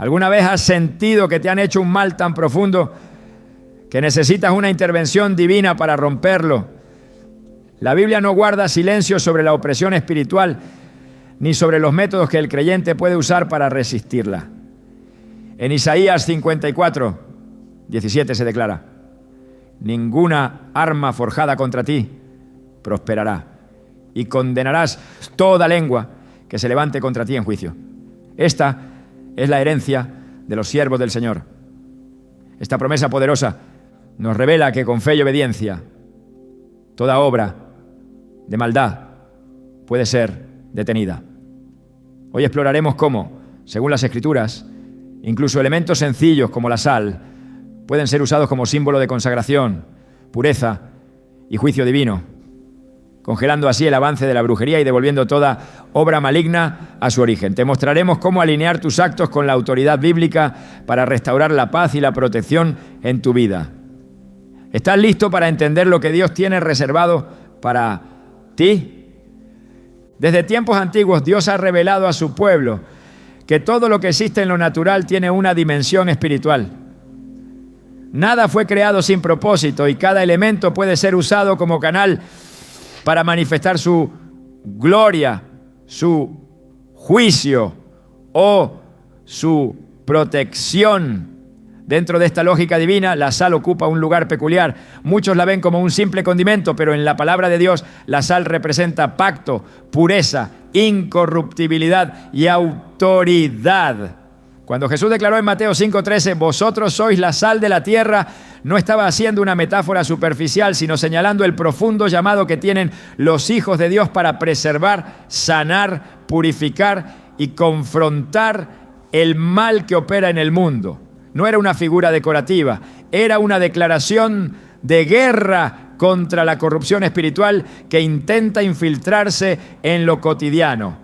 ¿Alguna vez has sentido que te han hecho un mal tan profundo que necesitas una intervención divina para romperlo? La Biblia no guarda silencio sobre la opresión espiritual ni sobre los métodos que el creyente puede usar para resistirla. En Isaías 54, 17 se declara: ninguna arma forjada contra ti prosperará, y condenarás toda lengua que se levante contra ti en juicio. Esta es la herencia de los siervos del Señor. Esta promesa poderosa nos revela que con fe y obediencia toda obra de maldad puede ser detenida. Hoy exploraremos cómo, según las Escrituras, incluso elementos sencillos como la sal pueden ser usados como símbolo de consagración, pureza y juicio divino, congelando así el avance de la brujería y devolviendo toda obra maligna a su origen. Te mostraremos cómo alinear tus actos con la autoridad bíblica para restaurar la paz y la protección en tu vida. ¿Estás listo para entender lo que Dios tiene reservado para ti? Desde tiempos antiguos, Dios ha revelado a su pueblo que todo lo que existe en lo natural tiene una dimensión espiritual. Nada fue creado sin propósito y cada elemento puede ser usado como canal para manifestar su gloria, su juicio o su protección. Dentro de esta lógica divina, la sal ocupa un lugar peculiar. Muchos la ven como un simple condimento, pero en la palabra de Dios, la sal representa pacto, pureza, incorruptibilidad y autoridad. Cuando Jesús declaró en Mateo 5:13, vosotros sois la sal de la tierra, no estaba haciendo una metáfora superficial, sino señalando el profundo llamado que tienen los hijos de Dios para preservar, sanar, purificar y confrontar el mal que opera en el mundo. No era una figura decorativa, era una declaración de guerra contra la corrupción espiritual que intenta infiltrarse en lo cotidiano.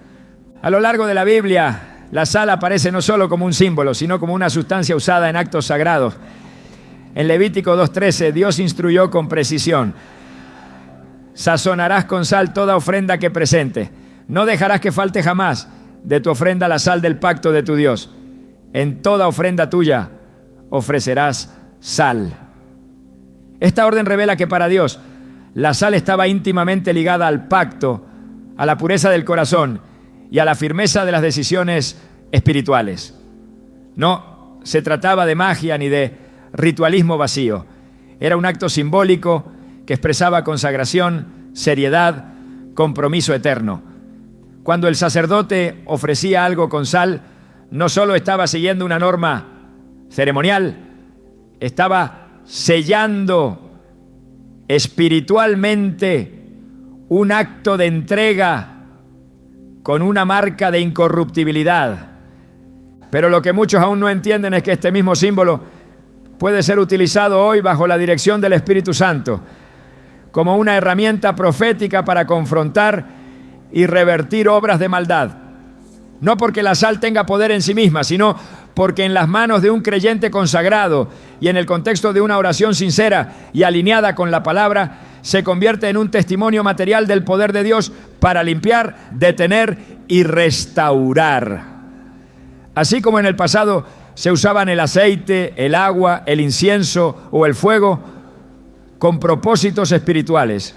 A lo largo de la Biblia, la sal aparece no solo como un símbolo, sino como una sustancia usada en actos sagrados. En Levítico 2:13, Dios instruyó con precisión: sazonarás con sal toda ofrenda que presentes. No dejarás que falte jamás de tu ofrenda la sal del pacto de tu Dios. En toda ofrenda tuya ofrecerás sal. Esta orden revela que para Dios la sal estaba íntimamente ligada al pacto, a la pureza del corazón y a la firmeza de las decisiones espirituales. No se trataba de magia ni de ritualismo vacío. Era un acto simbólico que expresaba consagración, seriedad, compromiso eterno. Cuando el sacerdote ofrecía algo con sal, no solo estaba siguiendo una norma ceremonial, estaba sellando espiritualmente un acto de entrega con una marca de incorruptibilidad. Pero lo que muchos aún no entienden es que este mismo símbolo puede ser utilizado hoy bajo la dirección del Espíritu Santo como una herramienta profética para confrontar y revertir obras de maldad. No porque la sal tenga poder en sí misma, sino porque en las manos de un creyente consagrado y en el contexto de una oración sincera y alineada con la palabra, se convierte en un testimonio material del poder de Dios para limpiar, detener y restaurar. Así como en el pasado se usaban el aceite, el agua, el incienso o el fuego con propósitos espirituales,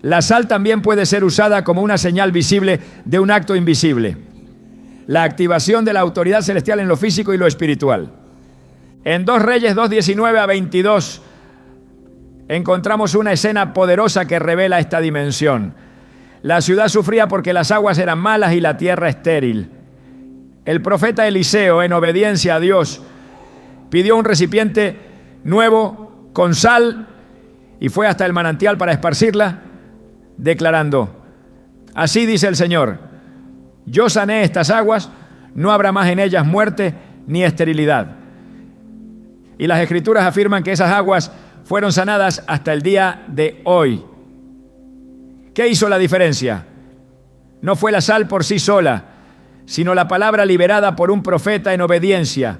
la sal también puede ser usada como una señal visible de un acto invisible: la activación de la autoridad celestial en lo físico y lo espiritual. En 2 Reyes 2:19-22 encontramos una escena poderosa que revela esta dimensión. La ciudad sufría porque las aguas eran malas y la tierra estéril. El profeta Eliseo, en obediencia a Dios, pidió un recipiente nuevo con sal y fue hasta el manantial para esparcirla, declarando: así dice el Señor, yo sané estas aguas, no habrá más en ellas muerte ni esterilidad. Y las Escrituras afirman que esas aguas fueron sanadas hasta el día de hoy. ¿Qué hizo la diferencia? No fue la sal por sí sola, sino la palabra liberada por un profeta en obediencia,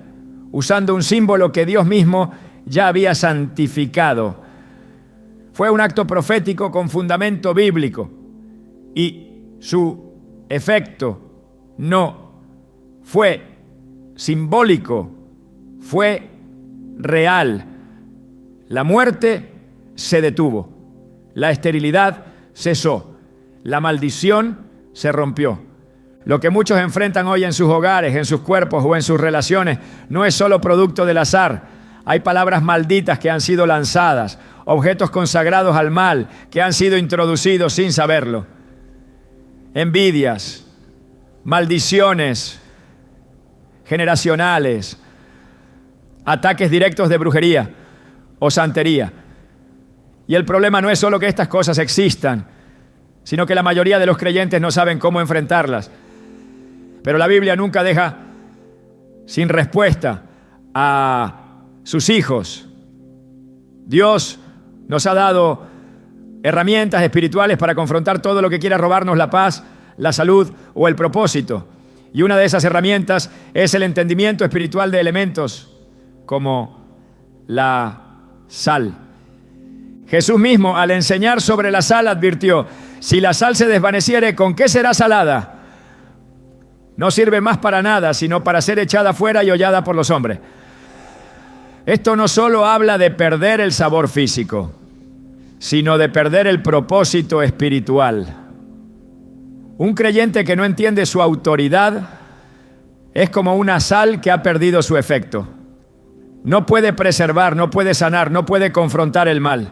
usando un símbolo que Dios mismo ya había santificado. Fue un acto profético con fundamento bíblico y su efecto no fue simbólico fue real. La muerte se detuvo, la esterilidad cesó, la maldición se rompió. Lo que muchos enfrentan hoy en sus hogares, en sus cuerpos o en sus relaciones no es solo producto del azar. Hay palabras malditas que han sido lanzadas, objetos consagrados al mal que han sido introducidos sin saberlo. Envidias, maldiciones generacionales, ataques directos de brujería o santería. Y el problema no es solo que estas cosas existan, sino que la mayoría de los creyentes no saben cómo enfrentarlas. Pero la Biblia nunca deja sin respuesta a sus hijos. Dios nos ha dado herramientas espirituales para confrontar todo lo que quiera robarnos la paz, la salud o el propósito. Y una de esas herramientas es el entendimiento espiritual de elementos como la sal. Jesús mismo, al enseñar sobre la sal, advirtió: si la sal se desvaneciere, ¿con qué será salada? No sirve más para nada, sino para ser echada fuera y hollada por los hombres. Esto no solo habla de perder el sabor físico, sino de perder el propósito espiritual. Un creyente que no entiende su autoridad es como una sal que ha perdido su efecto. No puede preservar, no puede sanar, no puede confrontar el mal.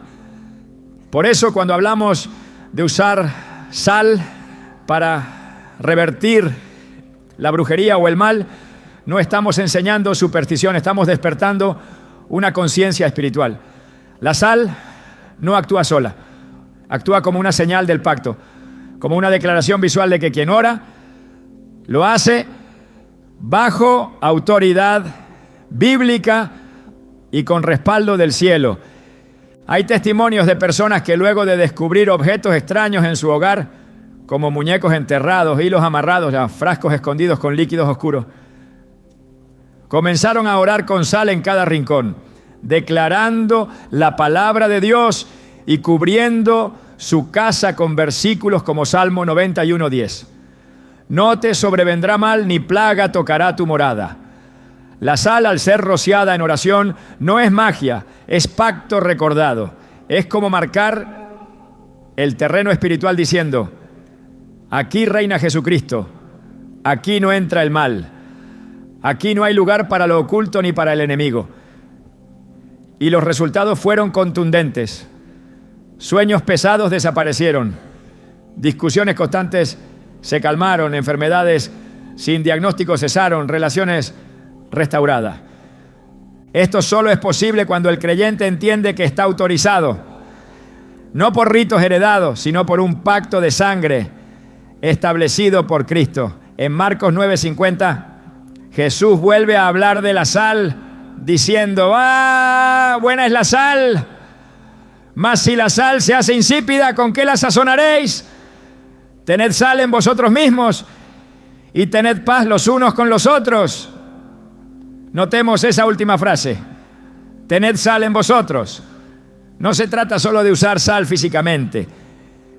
Por eso, cuando hablamos de usar sal para revertir la brujería o el mal, no estamos enseñando superstición, estamos despertando una conciencia espiritual. La sal no actúa sola, actúa como una señal del pacto, como una declaración visual de que quien ora lo hace bajo autoridad bíblica y con respaldo del cielo. Hay testimonios de personas que luego de descubrir objetos extraños en su hogar, como muñecos enterrados, hilos amarrados, frascos escondidos con líquidos oscuros, comenzaron a orar con sal en cada rincón, declarando la palabra de Dios y cubriendo su casa con versículos como Salmo 91:10. No te sobrevendrá mal ni plaga tocará tu morada. La sal, al ser rociada en oración, no es magia, es pacto recordado. Es como marcar el terreno espiritual diciendo: aquí reina Jesucristo, aquí no entra el mal, aquí no hay lugar para lo oculto ni para el enemigo. Y los resultados fueron contundentes. Sueños pesados desaparecieron, discusiones constantes se calmaron, enfermedades sin diagnóstico cesaron, relaciones restauradas. Esto solo es posible cuando el creyente entiende que está autorizado, no por ritos heredados, sino por un pacto de sangre establecido por Cristo. En Marcos 9:50, Jesús vuelve a hablar de la sal, diciendo: buena es la sal, mas si la sal se hace insípida, ¿con qué la sazonaréis? Tened sal en vosotros mismos y tened paz los unos con los otros. Notemos esa última frase: tened sal en vosotros. No se trata solo de usar sal físicamente,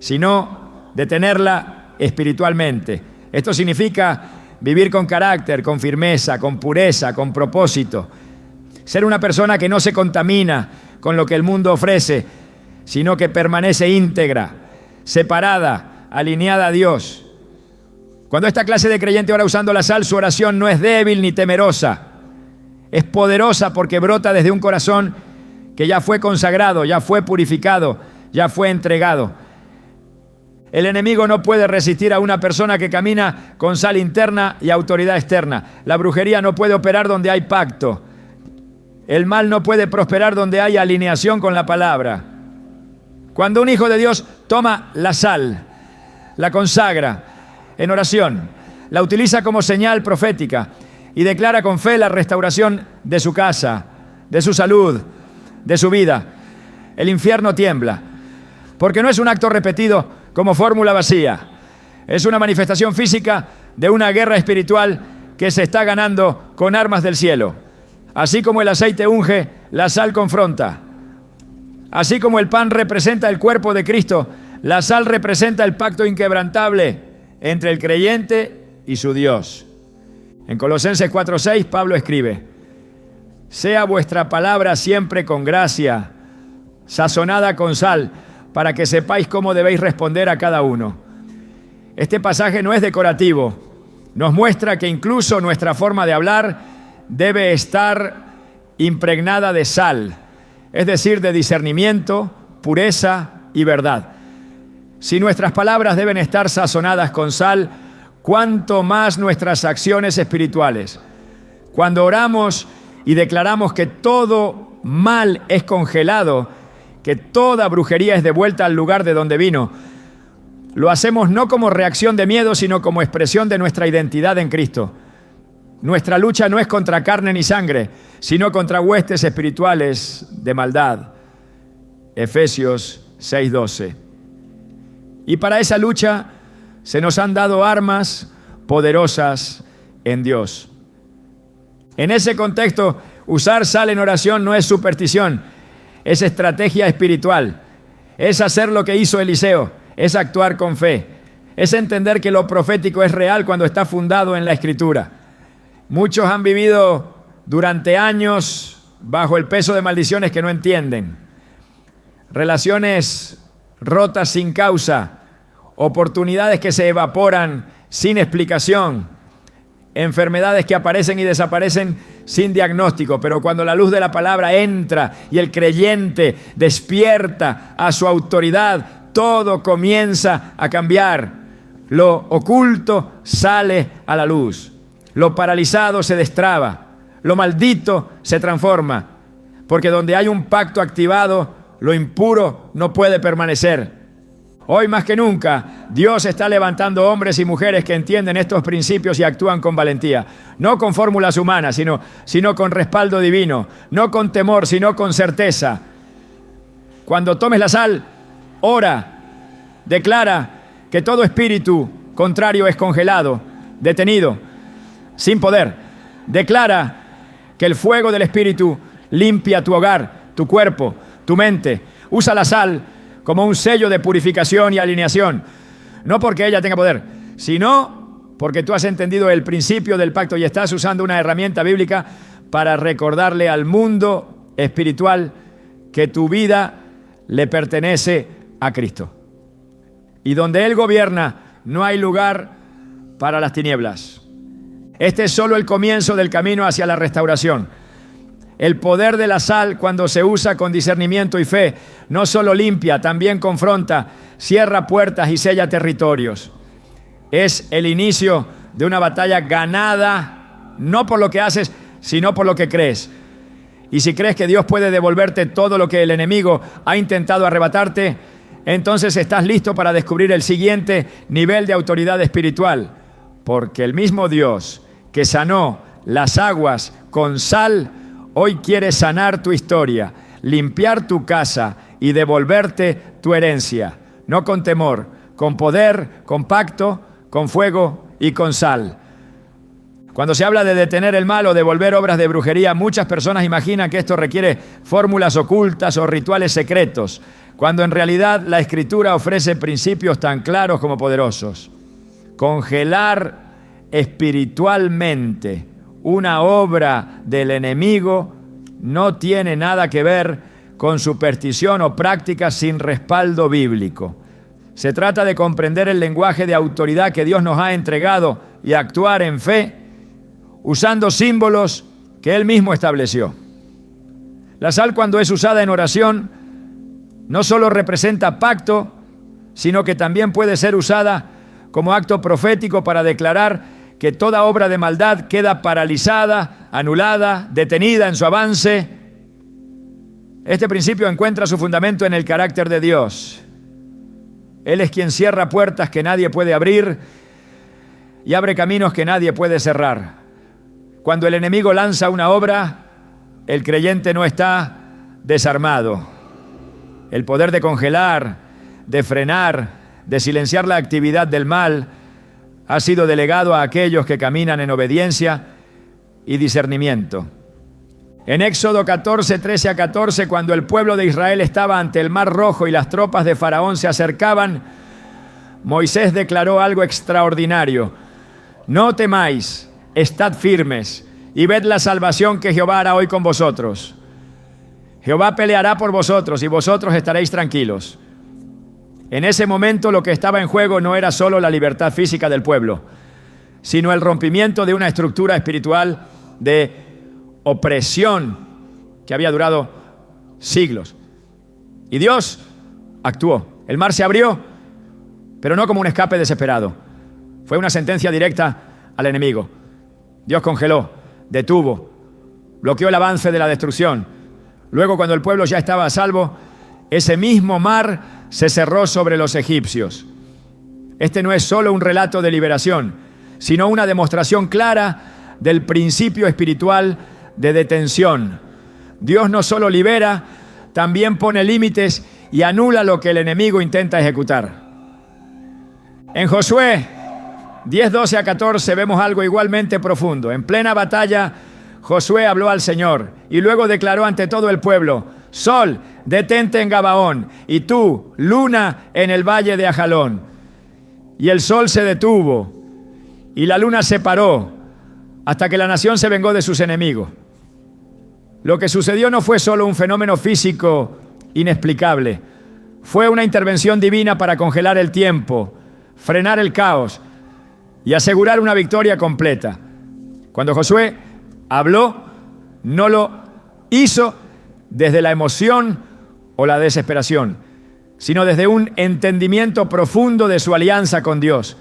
sino de tenerla espiritualmente. Esto significa vivir con carácter, con firmeza, con pureza, con propósito. Ser una persona que no se contamina con lo que el mundo ofrece, sino que permanece íntegra, separada, alineada a Dios. Cuando esta clase de creyente ora usando la sal, su oración no es débil ni temerosa. Es poderosa porque brota desde un corazón que ya fue consagrado, ya fue purificado, ya fue entregado. El enemigo no puede resistir a una persona que camina con sal interna y autoridad externa. La brujería no puede operar donde hay pacto. El mal no puede prosperar donde hay alineación con la palabra. Cuando un hijo de Dios toma la sal, la consagra en oración, la utiliza como señal profética y declara con fe la restauración de su casa, de su salud, de su vida, el infierno tiembla, porque no es un acto repetido como fórmula vacía. Es una manifestación física de una guerra espiritual que se está ganando con armas del cielo. Así como el aceite unge, la sal confronta. Así como el pan representa el cuerpo de Cristo, la sal representa el pacto inquebrantable entre el creyente y su Dios. En Colosenses 4:6 Pablo escribe: sea vuestra palabra siempre con gracia, sazonada con sal, para que sepáis cómo debéis responder a cada uno. Este pasaje no es decorativo, nos muestra que incluso nuestra forma de hablar debe estar impregnada de sal, es decir, de discernimiento, pureza y verdad. Si nuestras palabras deben estar sazonadas con sal, cuánto más nuestras acciones espirituales. Cuando oramos y declaramos que todo mal es congelado, que toda brujería es devuelta al lugar de donde vino, lo hacemos no como reacción de miedo, sino como expresión de nuestra identidad en Cristo. Nuestra lucha no es contra carne ni sangre, sino contra huestes espirituales de maldad. Efesios 6:12. Y para esa lucha se nos han dado armas poderosas en Dios. En ese contexto, usar sal en oración no es superstición, es estrategia espiritual. Es hacer lo que hizo Eliseo, es actuar con fe, es entender que lo profético es real cuando está fundado en la Escritura. Muchos han vivido durante años bajo el peso de maldiciones que no entienden. Relaciones rotas sin causa, oportunidades que se evaporan sin explicación, enfermedades que aparecen y desaparecen sin diagnóstico, pero cuando la luz de la palabra entra y el creyente despierta a su autoridad, todo comienza a cambiar. Lo oculto sale a la luz, lo paralizado se destraba, lo maldito se transforma, porque donde hay un pacto activado, lo impuro no puede permanecer. Hoy más que nunca, Dios está levantando hombres y mujeres que entienden estos principios y actúan con valentía. No con fórmulas humanas, sino con respaldo divino. No con temor, sino con certeza. Cuando tomes la sal, ora, declara que todo espíritu contrario es congelado, detenido, sin poder. Declara que el fuego del Espíritu limpia tu hogar, tu cuerpo, tu mente. Usa la sal como un sello de purificación y alineación, no porque ella tenga poder, sino porque tú has entendido el principio del pacto y estás usando una herramienta bíblica para recordarle al mundo espiritual que tu vida le pertenece a Cristo. Y donde Él gobierna, no hay lugar para las tinieblas. Este es solo el comienzo del camino hacia la restauración. El poder de la sal, cuando se usa con discernimiento y fe, no solo limpia, también confronta, cierra puertas y sella territorios. Es el inicio de una batalla ganada, no por lo que haces, sino por lo que crees. Y si crees que Dios puede devolverte todo lo que el enemigo ha intentado arrebatarte, entonces estás listo para descubrir el siguiente nivel de autoridad espiritual. Porque el mismo Dios que sanó las aguas con sal, hoy quiere sanar tu historia, limpiar tu casa y devolverte tu herencia. No con temor, con poder, con pacto, con fuego y con sal. Cuando se habla de detener el mal o devolver obras de brujería, muchas personas imaginan que esto requiere fórmulas ocultas o rituales secretos, cuando en realidad la Escritura ofrece principios tan claros como poderosos. Congelar espiritualmente una obra del enemigo no tiene nada que ver con superstición o prácticas sin respaldo bíblico. Se trata de comprender el lenguaje de autoridad que Dios nos ha entregado y actuar en fe usando símbolos que Él mismo estableció. La sal, cuando es usada en oración, no solo representa pacto, sino que también puede ser usada como acto profético para declarar que toda obra de maldad queda paralizada, anulada, detenida en su avance. Este principio encuentra su fundamento en el carácter de Dios. Él es quien cierra puertas que nadie puede abrir y abre caminos que nadie puede cerrar. Cuando el enemigo lanza una obra, el creyente no está desarmado. El poder de congelar, de frenar, de silenciar la actividad del mal ha sido delegado a aquellos que caminan en obediencia y discernimiento. En Éxodo 14, 13 a 14, cuando el pueblo de Israel estaba ante el Mar Rojo y las tropas de Faraón se acercaban, Moisés declaró algo extraordinario. No temáis, estad firmes y ved la salvación que Jehová hará hoy con vosotros. Jehová peleará por vosotros y vosotros estaréis tranquilos. En ese momento lo que estaba en juego no era solo la libertad física del pueblo, sino el rompimiento de una estructura espiritual de opresión que había durado siglos. Y Dios actuó. El mar se abrió, pero no como un escape desesperado. Fue una sentencia directa al enemigo. Dios congeló, detuvo, bloqueó el avance de la destrucción. Luego, cuando el pueblo ya estaba a salvo, ese mismo mar se cerró sobre los egipcios. Este no es solo un relato de liberación, sino una demostración clara del principio espiritual de detención. Dios no solo libera, también pone límites y anula lo que el enemigo intenta ejecutar. En Josué 10, 12 a 14 vemos algo igualmente profundo. En plena batalla, Josué habló al Señor y luego declaró ante todo el pueblo: Sol, detente en Gabaón, y tú, luna, en el valle de Ajalón. Y el sol se detuvo, y la luna se paró, hasta que la nación se vengó de sus enemigos. Lo que sucedió no fue solo un fenómeno físico inexplicable, fue una intervención divina para congelar el tiempo, frenar el caos y asegurar una victoria completa. Cuando Josué habló, no lo hizo desde la emoción o la desesperación, sino desde un entendimiento profundo de su alianza con Dios.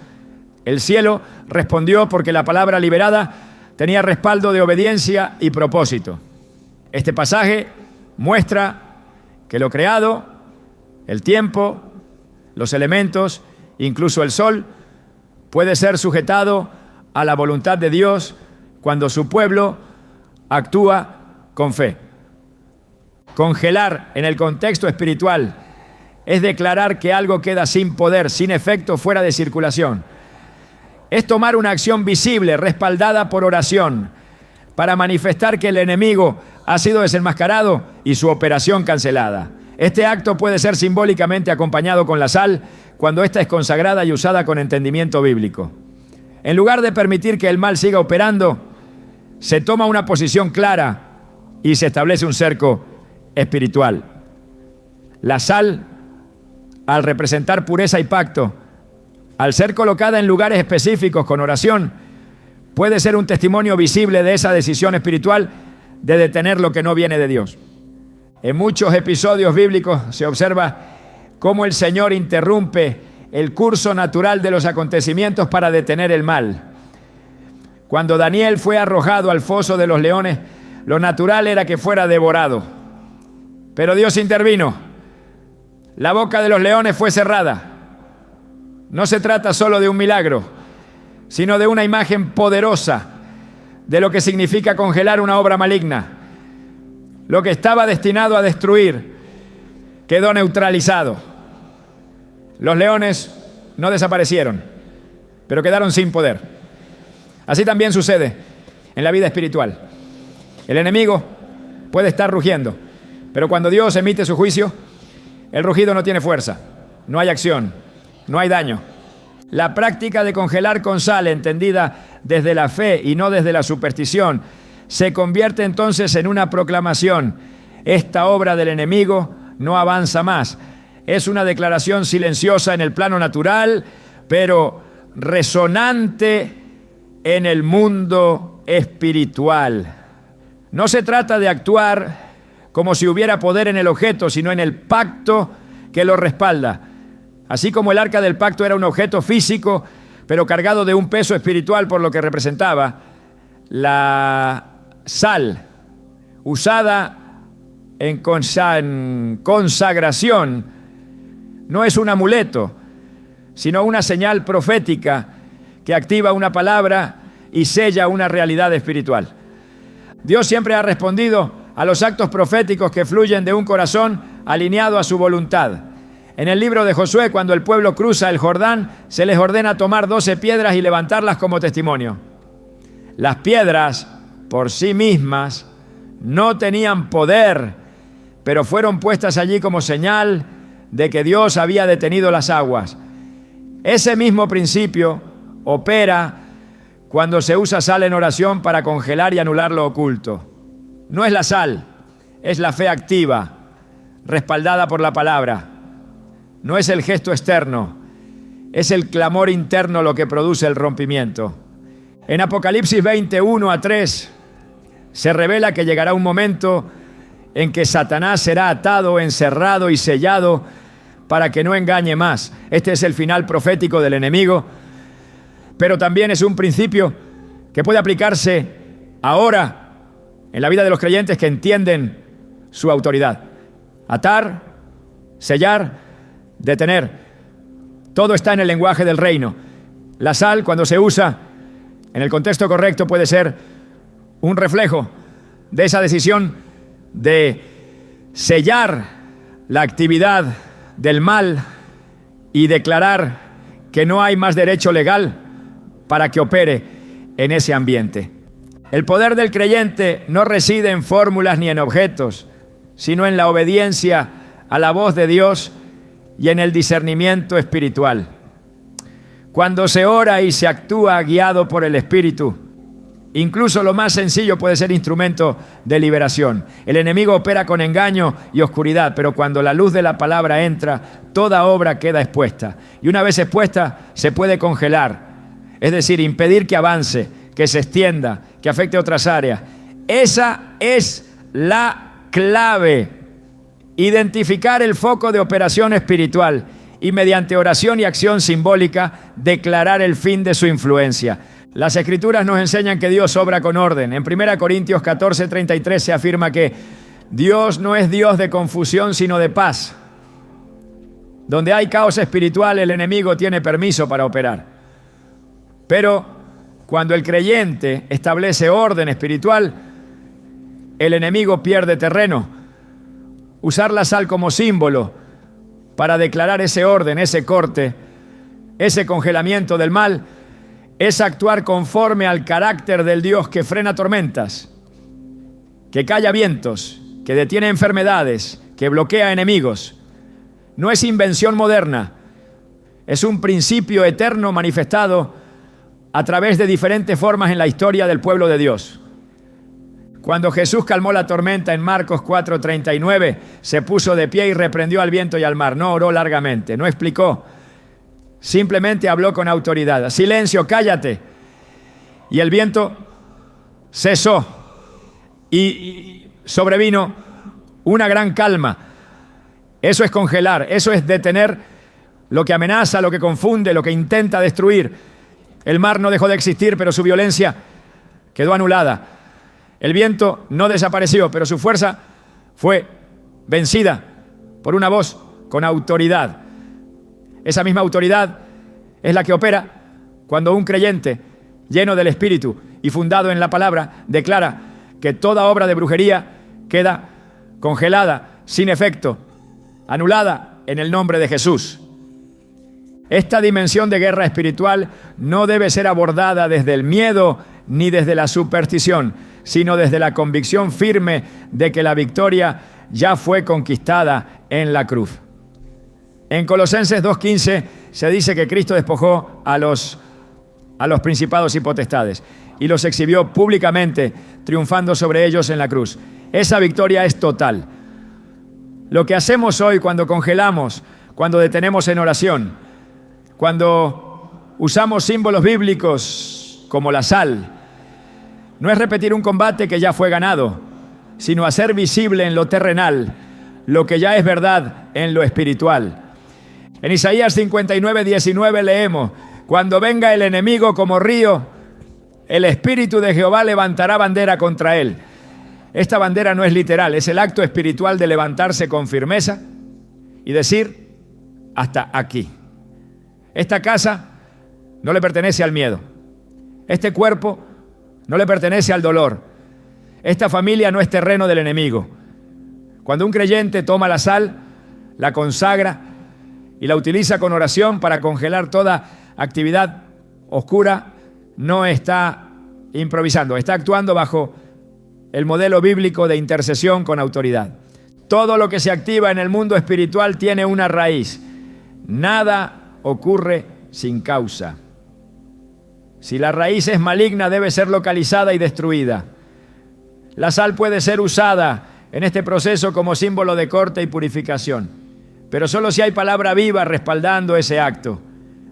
El cielo respondió porque la palabra liberada tenía respaldo de obediencia y propósito. Este pasaje muestra que lo creado, el tiempo, los elementos, incluso el sol, puede ser sujetado a la voluntad de Dios cuando su pueblo actúa con fe. Congelar en el contexto espiritual es declarar que algo queda sin poder, sin efecto, fuera de circulación. Es tomar una acción visible, respaldada por oración, para manifestar que el enemigo ha sido desenmascarado y su operación cancelada. Este acto puede ser simbólicamente acompañado con la sal cuando ésta es consagrada y usada con entendimiento bíblico. En lugar de permitir que el mal siga operando, se toma una posición clara y se establece un cerco espiritual. La sal, al representar pureza y pacto, al ser colocada en lugares específicos con oración, puede ser un testimonio visible de esa decisión espiritual de detener lo que no viene de Dios. En muchos episodios bíblicos se observa cómo el Señor interrumpe el curso natural de los acontecimientos para detener el mal. Cuando Daniel fue arrojado al foso de los leones, lo natural era que fuera devorado. Pero Dios intervino. La boca de los leones fue cerrada. No se trata solo de un milagro, sino de una imagen poderosa de lo que significa congelar una obra maligna. Lo que estaba destinado a destruir quedó neutralizado. Los leones no desaparecieron, pero quedaron sin poder. Así también sucede en la vida espiritual. El enemigo puede estar rugiendo, pero cuando Dios emite su juicio, el rugido no tiene fuerza, no hay acción, no hay daño. La práctica de congelar con sal, entendida desde la fe y no desde la superstición, se convierte entonces en una proclamación. Esta obra del enemigo no avanza más. Es una declaración silenciosa en el plano natural, pero resonante en el mundo espiritual. No se trata de actuar como si hubiera poder en el objeto, sino en el pacto que lo respalda. Así como el arca del pacto era un objeto físico, pero cargado de un peso espiritual por lo que representaba, la sal usada en consagración no es un amuleto, sino una señal profética que activa una palabra y sella una realidad espiritual. Dios siempre ha respondido a los actos proféticos que fluyen de un corazón alineado a su voluntad. En el libro de Josué, cuando el pueblo cruza el Jordán, se les ordena tomar 12 piedras y levantarlas como testimonio. Las piedras, por sí mismas, no tenían poder, pero fueron puestas allí como señal de que Dios había detenido las aguas. Ese mismo principio opera cuando se usa sal en oración para congelar y anular lo oculto. No es la sal, es la fe activa, respaldada por la palabra. No es el gesto externo, es el clamor interno lo que produce el rompimiento. En Apocalipsis 21:3 se revela que llegará un momento en que Satanás será atado, encerrado y sellado para que no engañe más. Este es el final profético del enemigo, pero también es un principio que puede aplicarse ahora en la vida de los creyentes que entienden su autoridad. Atar, sellar, detener. Todo está en el lenguaje del reino. La sal, cuando se usa en el contexto correcto, puede ser un reflejo de esa decisión de sellar la actividad del mal y declarar que no hay más derecho legal para que opere en ese ambiente. El poder del creyente no reside en fórmulas ni en objetos, sino en la obediencia a la voz de Dios y en el discernimiento espiritual. Cuando se ora y se actúa guiado por el Espíritu, incluso lo más sencillo puede ser instrumento de liberación. El enemigo opera con engaño y oscuridad, pero cuando la luz de la palabra entra, toda obra queda expuesta. Y una vez expuesta, se puede congelar, es decir, impedir que avance, que se extienda, que afecte otras áreas. Esa es la clave. Identificar el foco de operación espiritual y mediante oración y acción simbólica declarar el fin de su influencia. Las Escrituras nos enseñan que Dios obra con orden. En 1 Corintios 14:33 se afirma que Dios no es Dios de confusión, sino de paz. Donde hay caos espiritual, el enemigo tiene permiso para operar. Pero cuando el creyente establece orden espiritual, el enemigo pierde terreno. Usar la sal como símbolo para declarar ese orden, ese corte, ese congelamiento del mal, es actuar conforme al carácter del Dios que frena tormentas, que calla vientos, que detiene enfermedades, que bloquea enemigos. No es invención moderna, es un principio eterno manifestado a través de diferentes formas en la historia del pueblo de Dios. Cuando Jesús calmó la tormenta en Marcos 4:39, se puso de pie y reprendió al viento y al mar. No oró largamente, no explicó, simplemente habló con autoridad. Silencio, cállate. Y el viento cesó y sobrevino una gran calma. Eso es congelar, eso es detener lo que amenaza, lo que confunde, lo que intenta destruir. El mar no dejó de existir, pero su violencia quedó anulada. El viento no desapareció, pero su fuerza fue vencida por una voz con autoridad. Esa misma autoridad es la que opera cuando un creyente lleno del Espíritu y fundado en la palabra declara que toda obra de brujería queda congelada, sin efecto, anulada en el nombre de Jesús. Esta dimensión de guerra espiritual no debe ser abordada desde el miedo ni desde la superstición, sino desde la convicción firme de que la victoria ya fue conquistada en la cruz. En Colosenses 2:15 se dice que Cristo despojó a los principados y potestades y los exhibió públicamente, triunfando sobre ellos en la cruz. Esa victoria es total. Lo que hacemos hoy cuando congelamos, cuando detenemos en oración, cuando usamos símbolos bíblicos como la sal, no es repetir un combate que ya fue ganado, sino hacer visible en lo terrenal lo que ya es verdad en lo espiritual. En Isaías 59:19 leemos: cuando venga el enemigo como río, el Espíritu de Jehová levantará bandera contra él. Esta bandera no es literal, es el acto espiritual de levantarse con firmeza y decir: hasta aquí. Esta casa no le pertenece al miedo. Este cuerpo no le pertenece al dolor. Esta familia no es terreno del enemigo. Cuando un creyente toma la sal, la consagra y la utiliza con oración para congelar toda actividad oscura, no está improvisando, está actuando bajo el modelo bíblico de intercesión con autoridad. Todo lo que se activa en el mundo espiritual tiene una raíz. Nada ocurre sin causa. Si la raíz es maligna, debe ser localizada y destruida. La sal puede ser usada en este proceso como símbolo de corte y purificación, pero solo si hay palabra viva respaldando ese acto.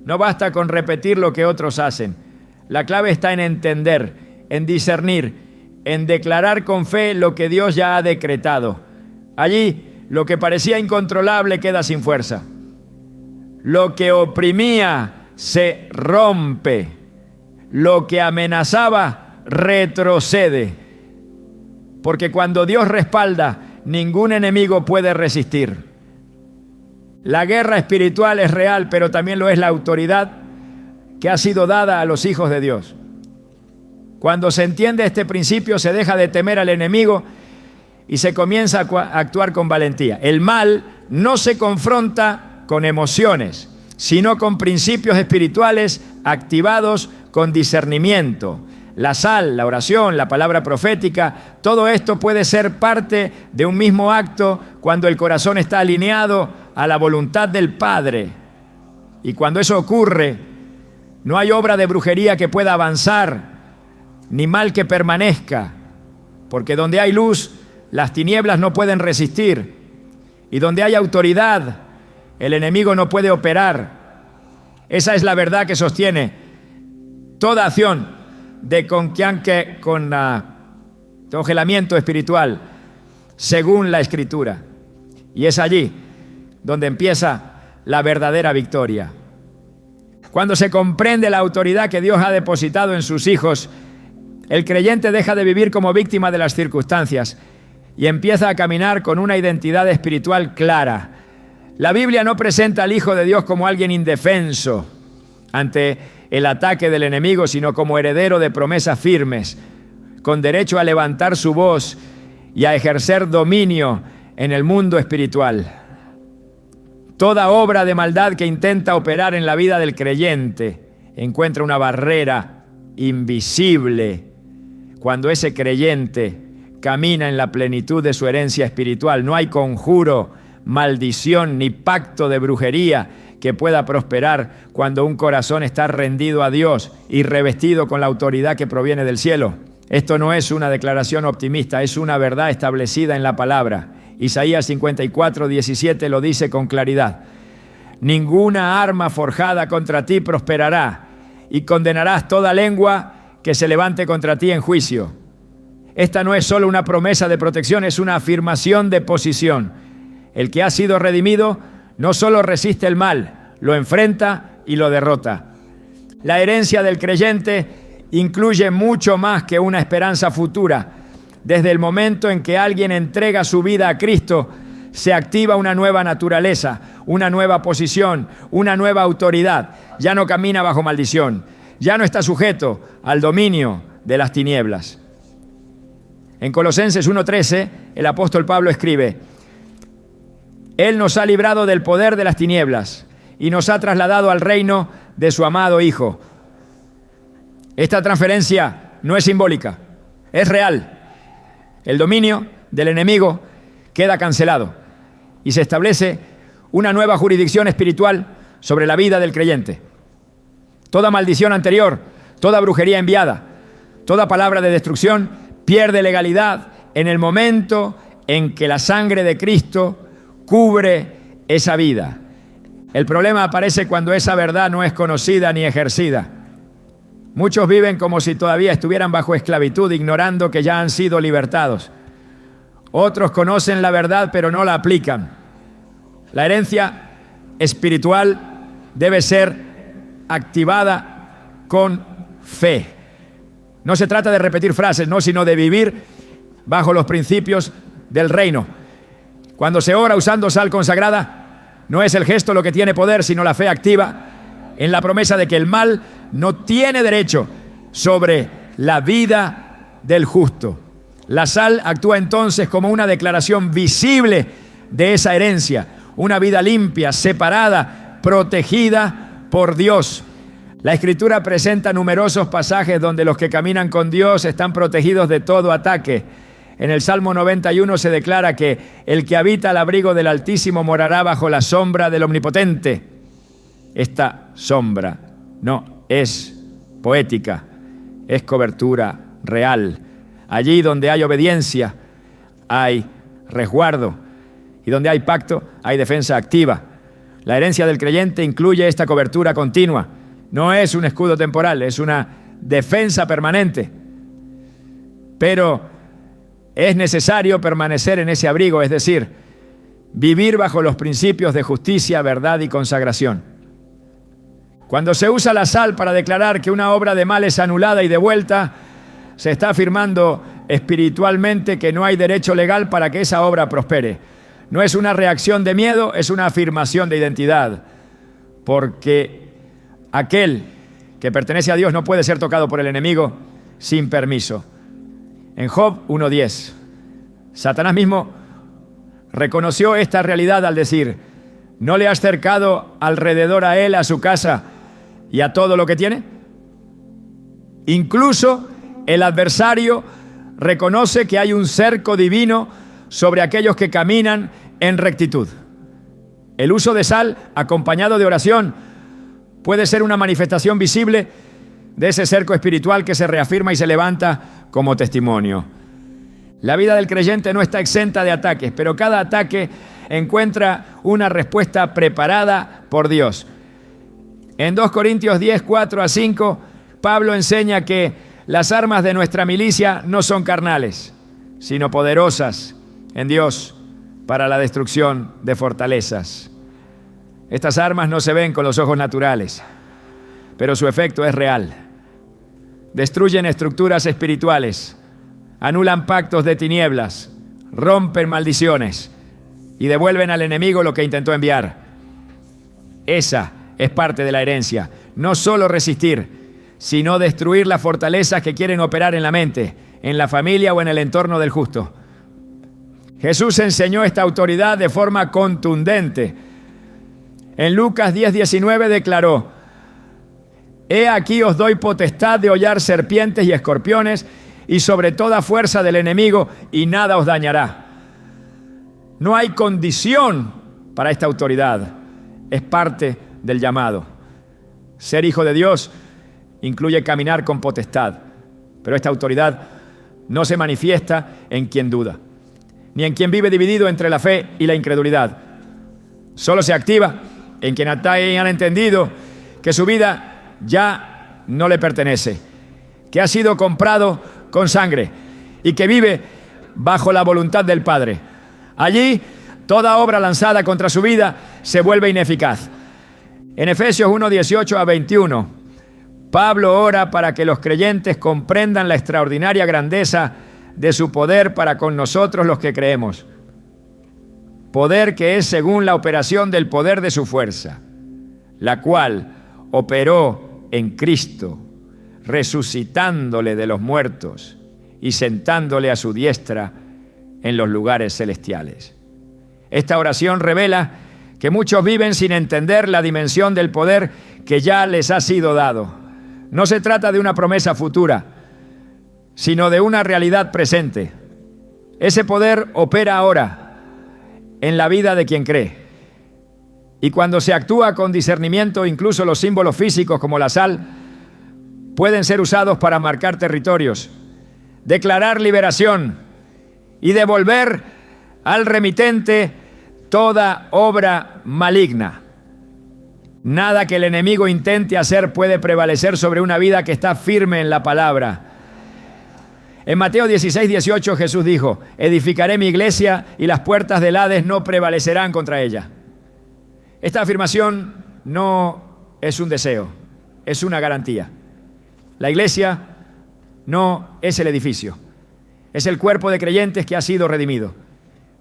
No basta con repetir lo que otros hacen. La clave está en entender, en discernir, en declarar con fe lo que Dios ya ha decretado. Allí, lo que parecía incontrolable queda sin fuerza. Lo que oprimía se rompe. Lo que amenazaba retrocede. Porque cuando Dios respalda, ningún enemigo puede resistir. La guerra espiritual es real, pero también lo es la autoridad que ha sido dada a los hijos de Dios. Cuando se entiende este principio, se deja de temer al enemigo y se comienza a actuar con valentía. El mal no se confronta con emociones, sino con principios espirituales activados con discernimiento. La sal, la oración, la palabra profética, todo esto puede ser parte de un mismo acto cuando el corazón está alineado a la voluntad del Padre. Y cuando eso ocurre, no hay obra de brujería que pueda avanzar, ni mal que permanezca, porque donde hay luz, las tinieblas no pueden resistir, y donde hay autoridad, el enemigo no puede operar. Esa es la verdad que sostiene toda acción de congelamiento espiritual, según la Escritura. Y es allí donde empieza la verdadera victoria. Cuando se comprende la autoridad que Dios ha depositado en sus hijos, el creyente deja de vivir como víctima de las circunstancias y empieza a caminar con una identidad espiritual clara. La Biblia no presenta al Hijo de Dios como alguien indefenso ante el ataque del enemigo, sino como heredero de promesas firmes, con derecho a levantar su voz y a ejercer dominio en el mundo espiritual. Toda obra de maldad que intenta operar en la vida del creyente encuentra una barrera invisible cuando ese creyente camina en la plenitud de su herencia espiritual. No hay conjuro, maldición ni pacto de brujería que pueda prosperar cuando un corazón está rendido a Dios y revestido con la autoridad que proviene del cielo. Esto no es una declaración optimista, es una verdad establecida en la palabra. Isaías 54:17 lo dice con claridad. Ninguna arma forjada contra ti prosperará, y condenarás toda lengua que se levante contra ti en juicio. Esta no es solo una promesa de protección, es una afirmación de posición. El que ha sido redimido no solo resiste el mal, lo enfrenta y lo derrota. La herencia del creyente incluye mucho más que una esperanza futura. Desde el momento en que alguien entrega su vida a Cristo, se activa una nueva naturaleza, una nueva posición, una nueva autoridad. Ya no camina bajo maldición, ya no está sujeto al dominio de las tinieblas. En Colosenses 1:13, el apóstol Pablo escribe: Él nos ha librado del poder de las tinieblas y nos ha trasladado al reino de su amado Hijo. Esta transferencia no es simbólica, es real. El dominio del enemigo queda cancelado y se establece una nueva jurisdicción espiritual sobre la vida del creyente. Toda maldición anterior, toda brujería enviada, toda palabra de destrucción pierde legalidad en el momento en que la sangre de Cristo cubre esa vida. El problema aparece cuando esa verdad no es conocida ni ejercida. Muchos viven como si todavía estuvieran bajo esclavitud, ignorando que ya han sido libertados. Otros conocen la verdad, pero no la aplican. La herencia espiritual debe ser activada con fe. No se trata de repetir frases, no, sino de vivir bajo los principios del reino. Cuando se ora usando sal consagrada, no es el gesto lo que tiene poder, sino la fe activa en la promesa de que el mal no tiene derecho sobre la vida del justo. La sal actúa entonces como una declaración visible de esa herencia, una vida limpia, separada, protegida por Dios. La Escritura presenta numerosos pasajes donde los que caminan con Dios están protegidos de todo ataque. En el Salmo 91 se declara que el que habita al abrigo del Altísimo morará bajo la sombra del Omnipotente. Esta sombra no es poética, es cobertura real. Allí donde hay obediencia, hay resguardo, y donde hay pacto, hay defensa activa. La herencia del creyente incluye esta cobertura continua. No es un escudo temporal, es una defensa permanente. Pero es necesario permanecer en ese abrigo, es decir, vivir bajo los principios de justicia, verdad y consagración. Cuando se usa la sal para declarar que una obra de mal es anulada y devuelta, se está afirmando espiritualmente que no hay derecho legal para que esa obra prospere. No es una reacción de miedo, es una afirmación de identidad, porque aquel que pertenece a Dios no puede ser tocado por el enemigo sin permiso. En Job 1:10, Satanás mismo reconoció esta realidad al decir: ¿no le has cercado alrededor a él, a su casa y a todo lo que tiene? Incluso el adversario reconoce que hay un cerco divino sobre aquellos que caminan en rectitud. El uso de sal acompañado de oración puede ser una manifestación visible de ese cerco espiritual que se reafirma y se levanta como testimonio. La vida del creyente no está exenta de ataques, pero cada ataque encuentra una respuesta preparada por Dios. En 2 Corintios 10, 4-5, Pablo enseña que las armas de nuestra milicia no son carnales, sino poderosas en Dios para la destrucción de fortalezas. Estas armas no se ven con los ojos naturales, pero su efecto es real. Destruyen estructuras espirituales, anulan pactos de tinieblas, rompen maldiciones y devuelven al enemigo lo que intentó enviar. Esa es parte de la herencia. No solo resistir, sino destruir las fortalezas que quieren operar en la mente, en la familia o en el entorno del justo. Jesús enseñó esta autoridad de forma contundente. En Lucas 10:19 declaró: «He aquí os doy potestad de hollar serpientes y escorpiones y sobre toda fuerza del enemigo, y nada os dañará». No hay condición para esta autoridad. Es parte del llamado. Ser hijo de Dios incluye caminar con potestad, pero esta autoridad no se manifiesta en quien duda, ni en quien vive dividido entre la fe y la incredulidad. Solo se activa en quien han entendido que su vida ya no le pertenece, que ha sido comprado con sangre y que vive bajo la voluntad del Padre. Allí, toda obra lanzada contra su vida se vuelve ineficaz. En Efesios 1:18-21, Pablo ora para que los creyentes comprendan la extraordinaria grandeza de su poder para con nosotros los que creemos. Poder que es según la operación del poder de su fuerza, la cual operó en Cristo, resucitándole de los muertos y sentándole a su diestra en los lugares celestiales. Esta oración revela que muchos viven sin entender la dimensión del poder que ya les ha sido dado. No se trata de una promesa futura, sino de una realidad presente. Ese poder opera ahora en la vida de quien cree. Y cuando se actúa con discernimiento, incluso los símbolos físicos como la sal pueden ser usados para marcar territorios, declarar liberación y devolver al remitente toda obra maligna. Nada que el enemigo intente hacer puede prevalecer sobre una vida que está firme en la palabra. En Mateo 16:18 Jesús dijo: «Edificaré mi iglesia y las puertas del Hades no prevalecerán contra ella». Esta afirmación no es un deseo, es una garantía. La iglesia no es el edificio, es el cuerpo de creyentes que ha sido redimido.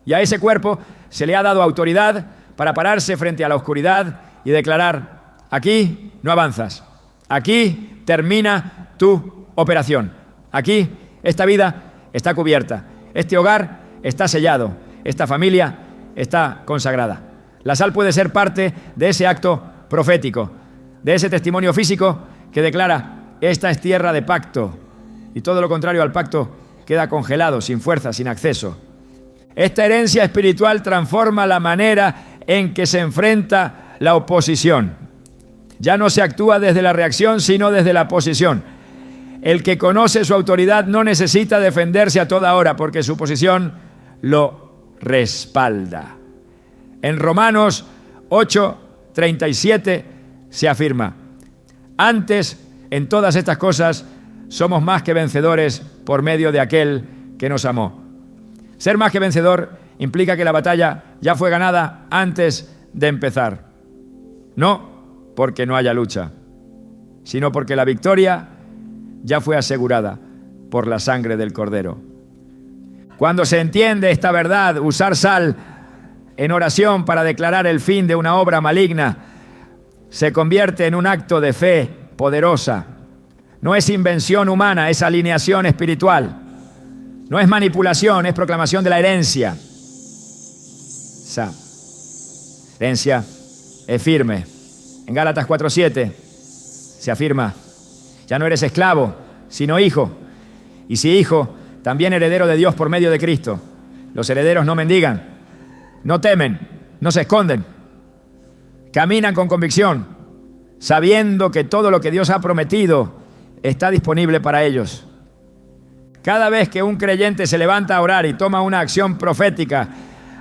Y a ese cuerpo se le ha dado autoridad para pararse frente a la oscuridad y declarar: aquí no avanzas, aquí termina tu operación, aquí esta vida está cubierta, este hogar está sellado, esta familia está consagrada. La sal puede ser parte de ese acto profético, de ese testimonio físico que declara: esta es tierra de pacto, y todo lo contrario al pacto queda congelado, sin fuerza, sin acceso. Esta herencia espiritual transforma la manera en que se enfrenta la oposición. Ya no se actúa desde la reacción, sino desde la posición. El que conoce su autoridad no necesita defenderse a toda hora, porque su posición lo respalda. En Romanos 8:37 se afirma: antes, en todas estas cosas, somos más que vencedores por medio de aquel que nos amó. Ser más que vencedor implica que la batalla ya fue ganada antes de empezar. No porque no haya lucha, sino porque la victoria ya fue asegurada por la sangre del Cordero. Cuando se entiende esta verdad, usar sal en oración para declarar el fin de una obra maligna se convierte en un acto de fe poderosa. No es invención humana, es alineación espiritual. No es manipulación, es proclamación de la herencia. Esa herencia es firme. En Gálatas 4:7 se afirma: ya no eres esclavo, sino hijo. Y si hijo, también heredero de Dios por medio de Cristo. Los herederos no mendigan, no temen, no se esconden. Caminan con convicción, sabiendo que todo lo que Dios ha prometido está disponible para ellos. Cada vez que un creyente se levanta a orar y toma una acción profética,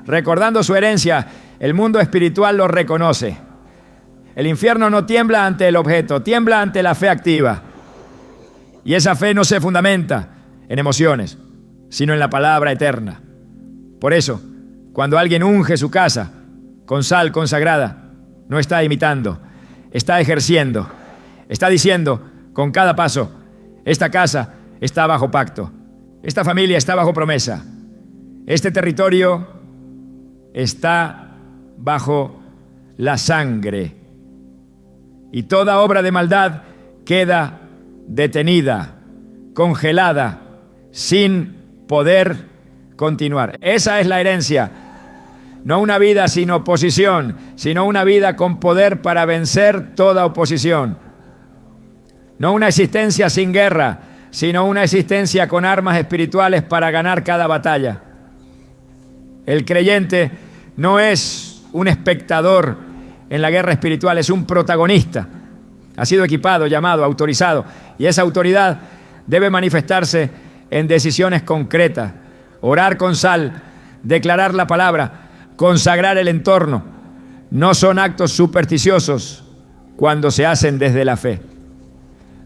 recordando su herencia, el mundo espiritual lo reconoce. El infierno no tiembla ante el objeto, tiembla ante la fe activa. Y esa fe no se fundamenta en emociones, sino en la palabra eterna. Por eso, cuando alguien unge su casa con sal consagrada, no está imitando, está ejerciendo, está diciendo con cada paso: esta casa está bajo pacto, esta familia está bajo promesa, este territorio está bajo la sangre, y toda obra de maldad queda detenida, congelada, sin poder continuar. Esa es la herencia. No una vida sin oposición, sino una vida con poder para vencer toda oposición. No una existencia sin guerra, sino una existencia con armas espirituales para ganar cada batalla. El creyente no es un espectador en la guerra espiritual, es un protagonista. Ha sido equipado, llamado, autorizado, y esa autoridad debe manifestarse en decisiones concretas. Orar con sal, declarar la palabra, consagrar el entorno, no son actos supersticiosos cuando se hacen desde la fe.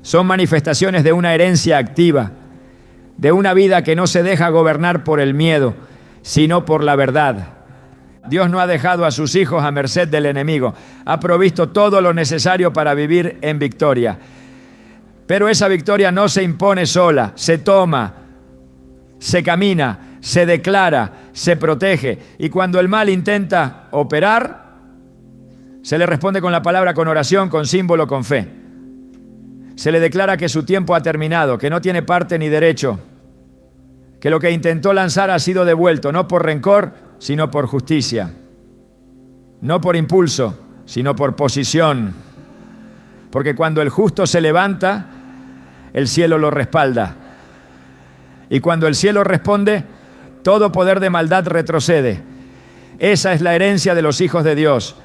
Son manifestaciones de una herencia activa, de una vida que no se deja gobernar por el miedo, sino por la verdad. Dios no ha dejado a sus hijos a merced del enemigo. Ha provisto todo lo necesario para vivir en victoria. Pero esa victoria no se impone sola, se toma, se camina, se declara, se protege. Y cuando el mal intenta operar, se le responde con la palabra, con oración, con símbolo, con fe. Se le declara que su tiempo ha terminado, que no tiene parte ni derecho, que lo que intentó lanzar ha sido devuelto, no por rencor, sino por justicia. No por impulso, sino por posición. Porque cuando el justo se levanta, el cielo lo respalda. Y cuando el cielo responde, todo poder de maldad retrocede. Esa es la herencia de los hijos de Dios.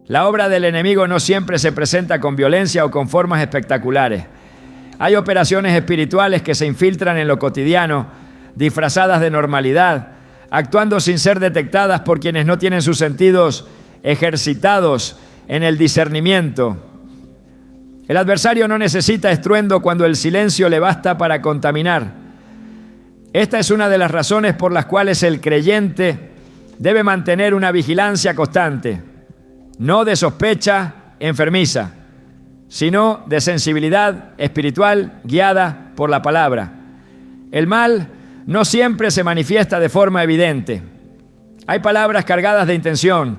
La obra del enemigo no siempre se presenta con violencia o con formas espectaculares. Hay operaciones espirituales que se infiltran en lo cotidiano, disfrazadas de normalidad, actuando sin ser detectadas por quienes no tienen sus sentidos ejercitados en el discernimiento. El adversario no necesita estruendo cuando el silencio le basta para contaminar. Esta es una de las razones por las cuales el creyente debe mantener una vigilancia constante, no de sospecha enfermiza, sino de sensibilidad espiritual guiada por la palabra. El mal no siempre se manifiesta de forma evidente. Hay palabras cargadas de intención,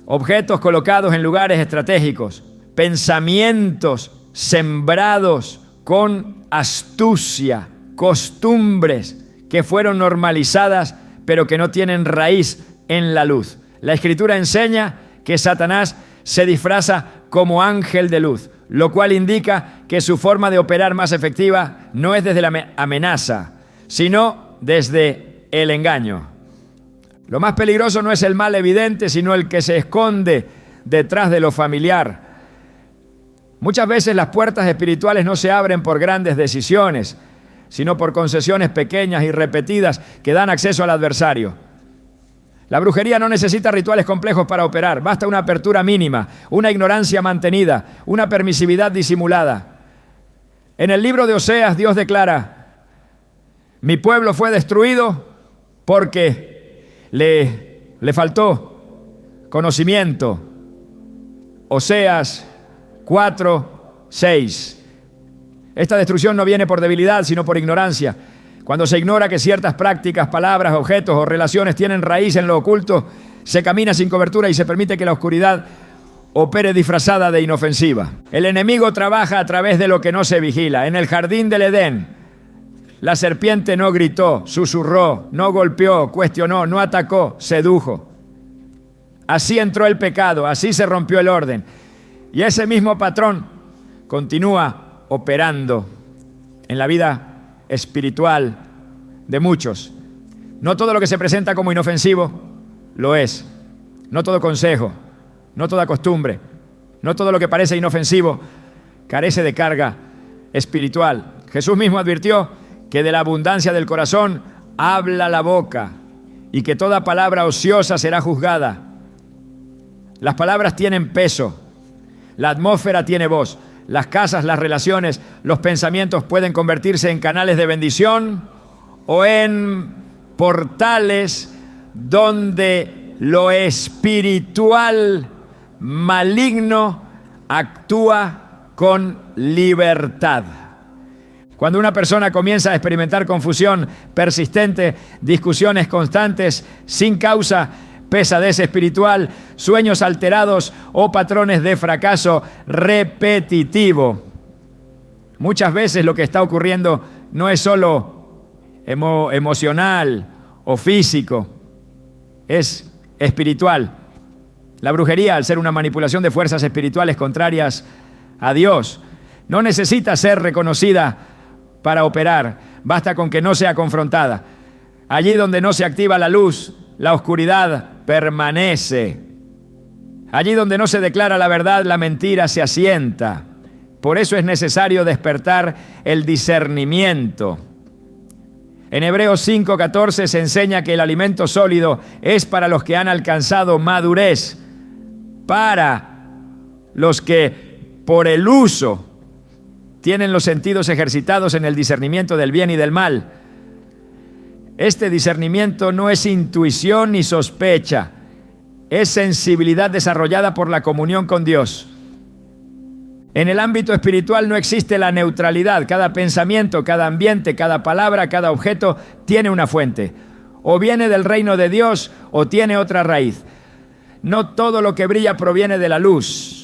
objetos colocados en lugares estratégicos, pensamientos sembrados con astucia, costumbres que fueron normalizadas pero que no tienen raíz en la luz. La Escritura enseña que Satanás se disfraza como ángel de luz, lo cual indica que su forma de operar más efectiva no es desde la amenaza, sino desde el engaño. Lo más peligroso no es el mal evidente, sino el que se esconde detrás de lo familiar. Muchas veces las puertas espirituales no se abren por grandes decisiones, sino por concesiones pequeñas y repetidas que dan acceso al adversario. La brujería no necesita rituales complejos para operar, basta una apertura mínima, una ignorancia mantenida, una permisividad disimulada. En el libro de Oseas, Dios declara: mi pueblo fue destruido porque le faltó conocimiento. Oseas 4:6. Esta destrucción no viene por debilidad, sino por ignorancia. Cuando se ignora que ciertas prácticas, palabras, objetos o relaciones tienen raíz en lo oculto, se camina sin cobertura y se permite que la oscuridad opere disfrazada de inofensiva. El enemigo trabaja a través de lo que no se vigila. En el jardín del Edén, la serpiente no gritó, susurró, no golpeó, cuestionó, no atacó, sedujo. Así entró el pecado, así se rompió el orden. Y ese mismo patrón continúa operando en la vida espiritual de muchos. No todo lo que se presenta como inofensivo lo es. No todo consejo, no toda costumbre, no todo lo que parece inofensivo carece de carga espiritual. Jesús mismo advirtió que de la abundancia del corazón habla la boca y que toda palabra ociosa será juzgada. Las palabras tienen peso, la atmósfera tiene voz. Las casas, las relaciones, los pensamientos pueden convertirse en canales de bendición o en portales donde lo espiritual maligno actúa con libertad. Cuando una persona comienza a experimentar confusión persistente, discusiones constantes, sin causa, pesadez espiritual, sueños alterados o patrones de fracaso repetitivo. Muchas veces lo que está ocurriendo no es solo emocional o físico, es espiritual. La brujería, al ser una manipulación de fuerzas espirituales contrarias a Dios, no necesita ser reconocida para operar, basta con que no sea confrontada. Allí donde no se activa la luz, la oscuridad permanece. Allí donde no se declara la verdad, la mentira se asienta. Por eso es necesario despertar el discernimiento. En Hebreos 5:14 se enseña que el alimento sólido es para los que han alcanzado madurez, para los que por el uso tienen los sentidos ejercitados en el discernimiento del bien y del mal. Este discernimiento no es intuición ni sospecha, es sensibilidad desarrollada por la comunión con Dios. En el ámbito espiritual no existe la neutralidad. Cada pensamiento, cada ambiente, cada palabra, cada objeto tiene una fuente. O viene del reino de Dios o tiene otra raíz. No todo lo que brilla proviene de la luz.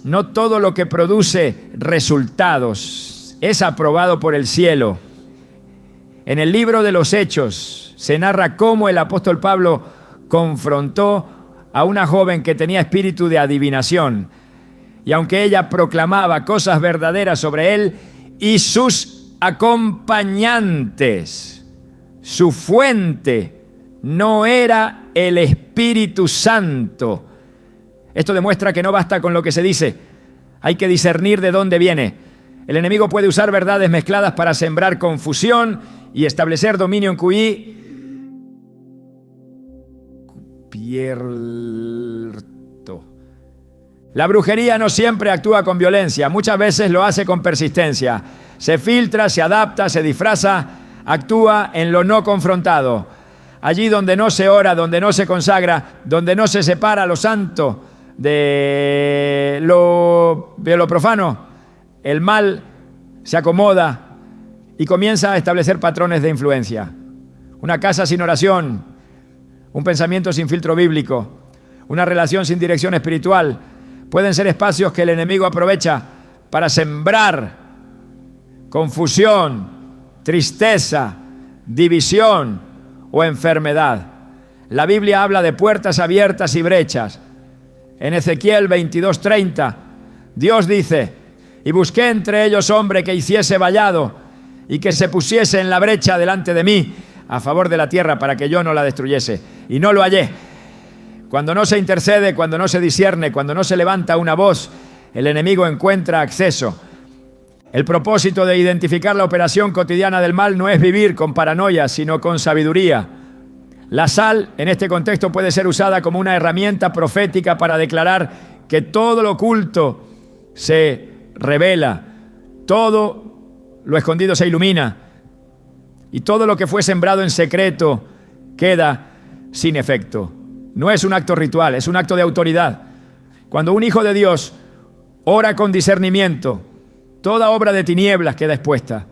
No todo lo que produce resultados es aprobado por el cielo. En el libro de los Hechos se narra cómo el apóstol Pablo confrontó a una joven que tenía espíritu de adivinación. Y aunque ella proclamaba cosas verdaderas sobre él y sus acompañantes, su fuente no era el Espíritu Santo. Esto demuestra que no basta con lo que se dice, hay que discernir de dónde viene. El enemigo puede usar verdades mezcladas para sembrar confusión y establecer dominio encubierto. La brujería no siempre actúa con violencia, muchas veces lo hace con persistencia. Se filtra, se adapta, se disfraza, actúa en lo no confrontado. Allí donde no se ora, donde no se consagra, donde no se separa lo santo de lo profano, el mal se acomoda y comienza a establecer patrones de influencia. Una casa sin oración, un pensamiento sin filtro bíblico, una relación sin dirección espiritual, pueden ser espacios que el enemigo aprovecha para sembrar confusión, tristeza, división o enfermedad. La Biblia habla de puertas abiertas y brechas. En Ezequiel 22:30, Dios dice: y busqué entre ellos hombre que hiciese vallado y que se pusiese en la brecha delante de mí a favor de la tierra para que yo no la destruyese. Y no lo hallé. Cuando no se intercede, cuando no se discierne, cuando no se levanta una voz el enemigo encuentra acceso. El propósito de identificar la operación cotidiana del mal no es vivir con paranoia, sino con sabiduría. La sal, en este contexto, puede ser usada como una herramienta profética para declarar que todo lo oculto se revela, todo lo escondido se ilumina y todo lo que fue sembrado en secreto queda sin efecto. No es un acto ritual, es un acto de autoridad. Cuando un hijo de Dios ora con discernimiento, toda obra de tinieblas queda expuesta,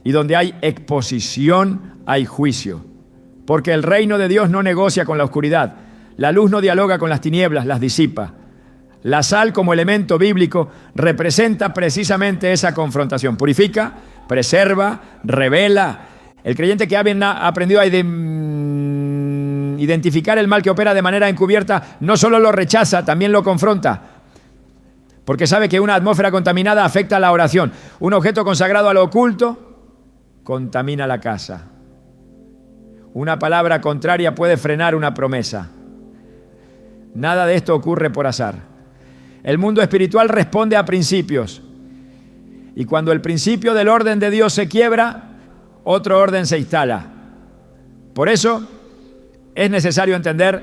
y donde hay exposición hay juicio. Porque el reino de Dios no negocia con la oscuridad, la luz no dialoga con las tinieblas, las disipa. La sal como elemento bíblico representa precisamente esa confrontación. Purifica, preserva, revela. El creyente que ha aprendido a identificar el mal que opera de manera encubierta, no solo lo rechaza, también lo confronta. Porque sabe que una atmósfera contaminada afecta a la oración. Un objeto consagrado a lo oculto contamina la casa. Una palabra contraria puede frenar una promesa. Nada de esto ocurre por azar. El mundo espiritual responde a principios. Y cuando el principio del orden de Dios se quiebra, otro orden se instala. Por eso es necesario entender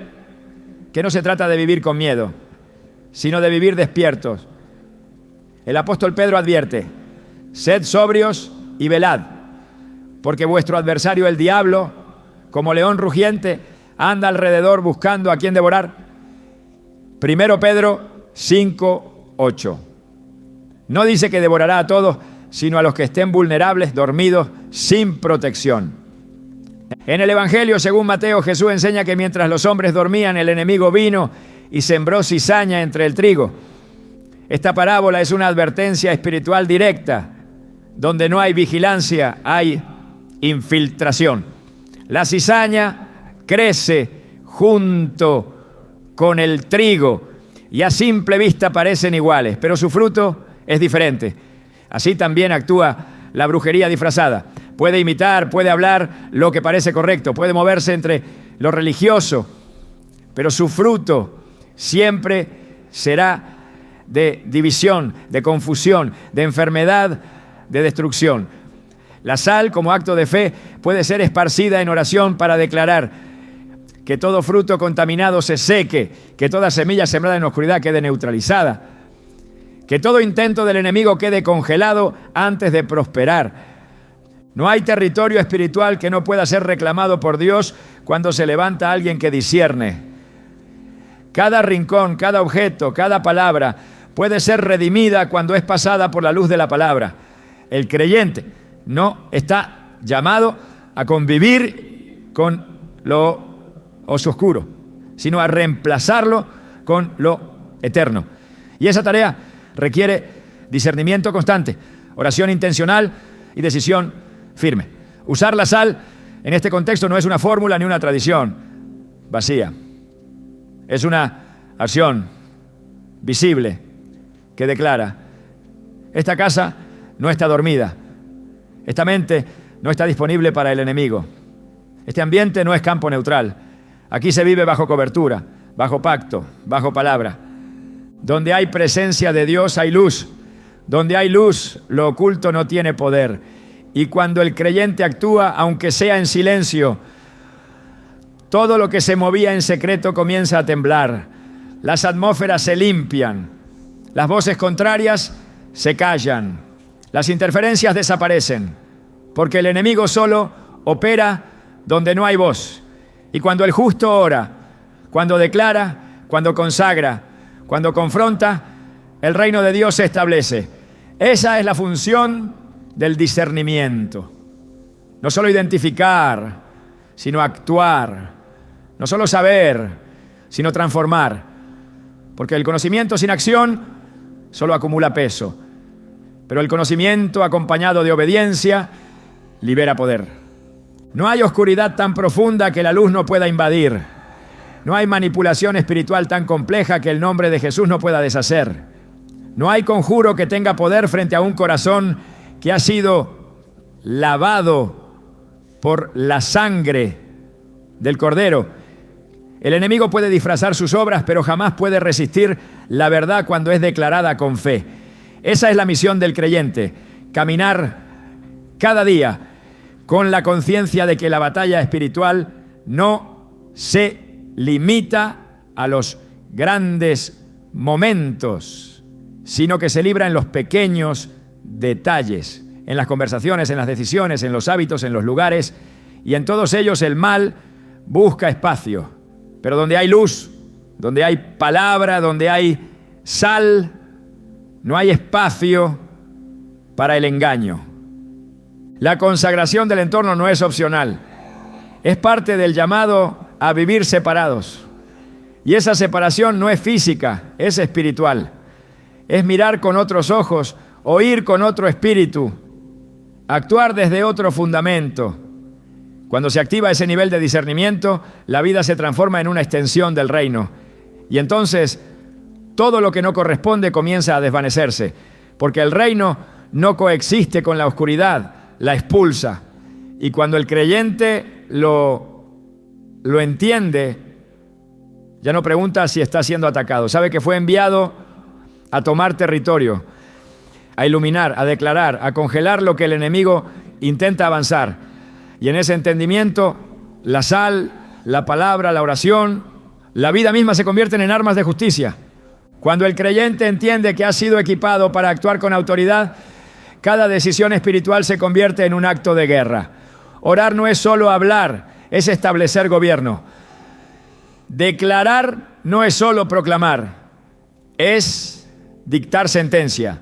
que no se trata de vivir con miedo, sino de vivir despiertos. El apóstol Pedro advierte: sed sobrios y velad, porque vuestro adversario el diablo, como león rugiente, anda alrededor buscando a quien devorar. Primero Pedro 5:8. No dice que devorará a todos, sino a los que estén vulnerables, dormidos, sin protección. En el Evangelio, según Mateo, Jesús enseña que mientras los hombres dormían, el enemigo vino y sembró cizaña entre el trigo. Esta parábola es una advertencia espiritual directa. Donde no hay vigilancia, hay infiltración. La cizaña crece junto con el trigo y a simple vista parecen iguales, pero su fruto es diferente. Así también actúa la brujería disfrazada. Puede imitar, puede hablar lo que parece correcto, puede moverse entre lo religioso, pero su fruto siempre será de división, de confusión, de enfermedad, de destrucción. La sal, como acto de fe, puede ser esparcida en oración para declarar que todo fruto contaminado se seque, que toda semilla sembrada en oscuridad quede neutralizada, que todo intento del enemigo quede congelado antes de prosperar. No hay territorio espiritual que no pueda ser reclamado por Dios cuando se levanta alguien que discierne. Cada rincón, cada objeto, cada palabra puede ser redimida cuando es pasada por la luz de la palabra. El creyente no está llamado a convivir con lo oscuro, sino a reemplazarlo con lo eterno. Y esa tarea requiere discernimiento constante, oración intencional y decisión firme. Usar la sal en este contexto no es una fórmula ni una tradición vacía. Es una acción visible que declara: esta casa no está dormida, esta mente no está disponible para el enemigo, este ambiente no es campo neutral, aquí se vive bajo cobertura, bajo pacto, bajo palabra. Donde hay presencia de Dios hay luz, donde hay luz lo oculto no tiene poder. Y cuando el creyente actúa, aunque sea en silencio, todo lo que se movía en secreto comienza a temblar, las atmósferas se limpian, las voces contrarias se callan, las interferencias desaparecen, porque el enemigo solo opera donde no hay voz. Y cuando el justo ora, cuando declara, cuando consagra, cuando confronta, el reino de Dios se establece. Esa es la función del discernimiento. No solo identificar, sino actuar. No solo saber, sino transformar. Porque el conocimiento sin acción solo acumula peso. Pero el conocimiento acompañado de obediencia libera poder. No hay oscuridad tan profunda que la luz no pueda invadir. No hay manipulación espiritual tan compleja que el nombre de Jesús no pueda deshacer. No hay conjuro que tenga poder frente a un corazón que ha sido lavado por la sangre del Cordero. El enemigo puede disfrazar sus obras, pero jamás puede resistir la verdad cuando es declarada con fe. Esa es la misión del creyente, caminar cada día con la conciencia de que la batalla espiritual no se limita a los grandes momentos, sino que se libra en los pequeños detalles, en las conversaciones, en las decisiones, en los hábitos, en los lugares, y en todos ellos el mal busca espacio. Pero donde hay luz, donde hay palabra, donde hay sal, no hay espacio para el engaño. La consagración del entorno no es opcional, es parte del llamado a vivir separados. Y esa separación no es física, es espiritual. Es mirar con otros ojos, oír con otro espíritu, actuar desde otro fundamento. Cuando se activa ese nivel de discernimiento, la vida se transforma en una extensión del reino. Y entonces, todo lo que no corresponde comienza a desvanecerse, porque el reino no coexiste con la oscuridad, la expulsa. Y cuando el creyente lo entiende, ya no pregunta si está siendo atacado. Sabe que fue enviado a tomar territorio, a iluminar, a declarar, a congelar lo que el enemigo intenta avanzar. Y en ese entendimiento, la sal, la palabra, la oración, la vida misma se convierten en armas de justicia. Cuando el creyente entiende que ha sido equipado para actuar con autoridad, cada decisión espiritual se convierte en un acto de guerra. Orar no es solo hablar, es establecer gobierno. Declarar no es solo proclamar, es dictar sentencia.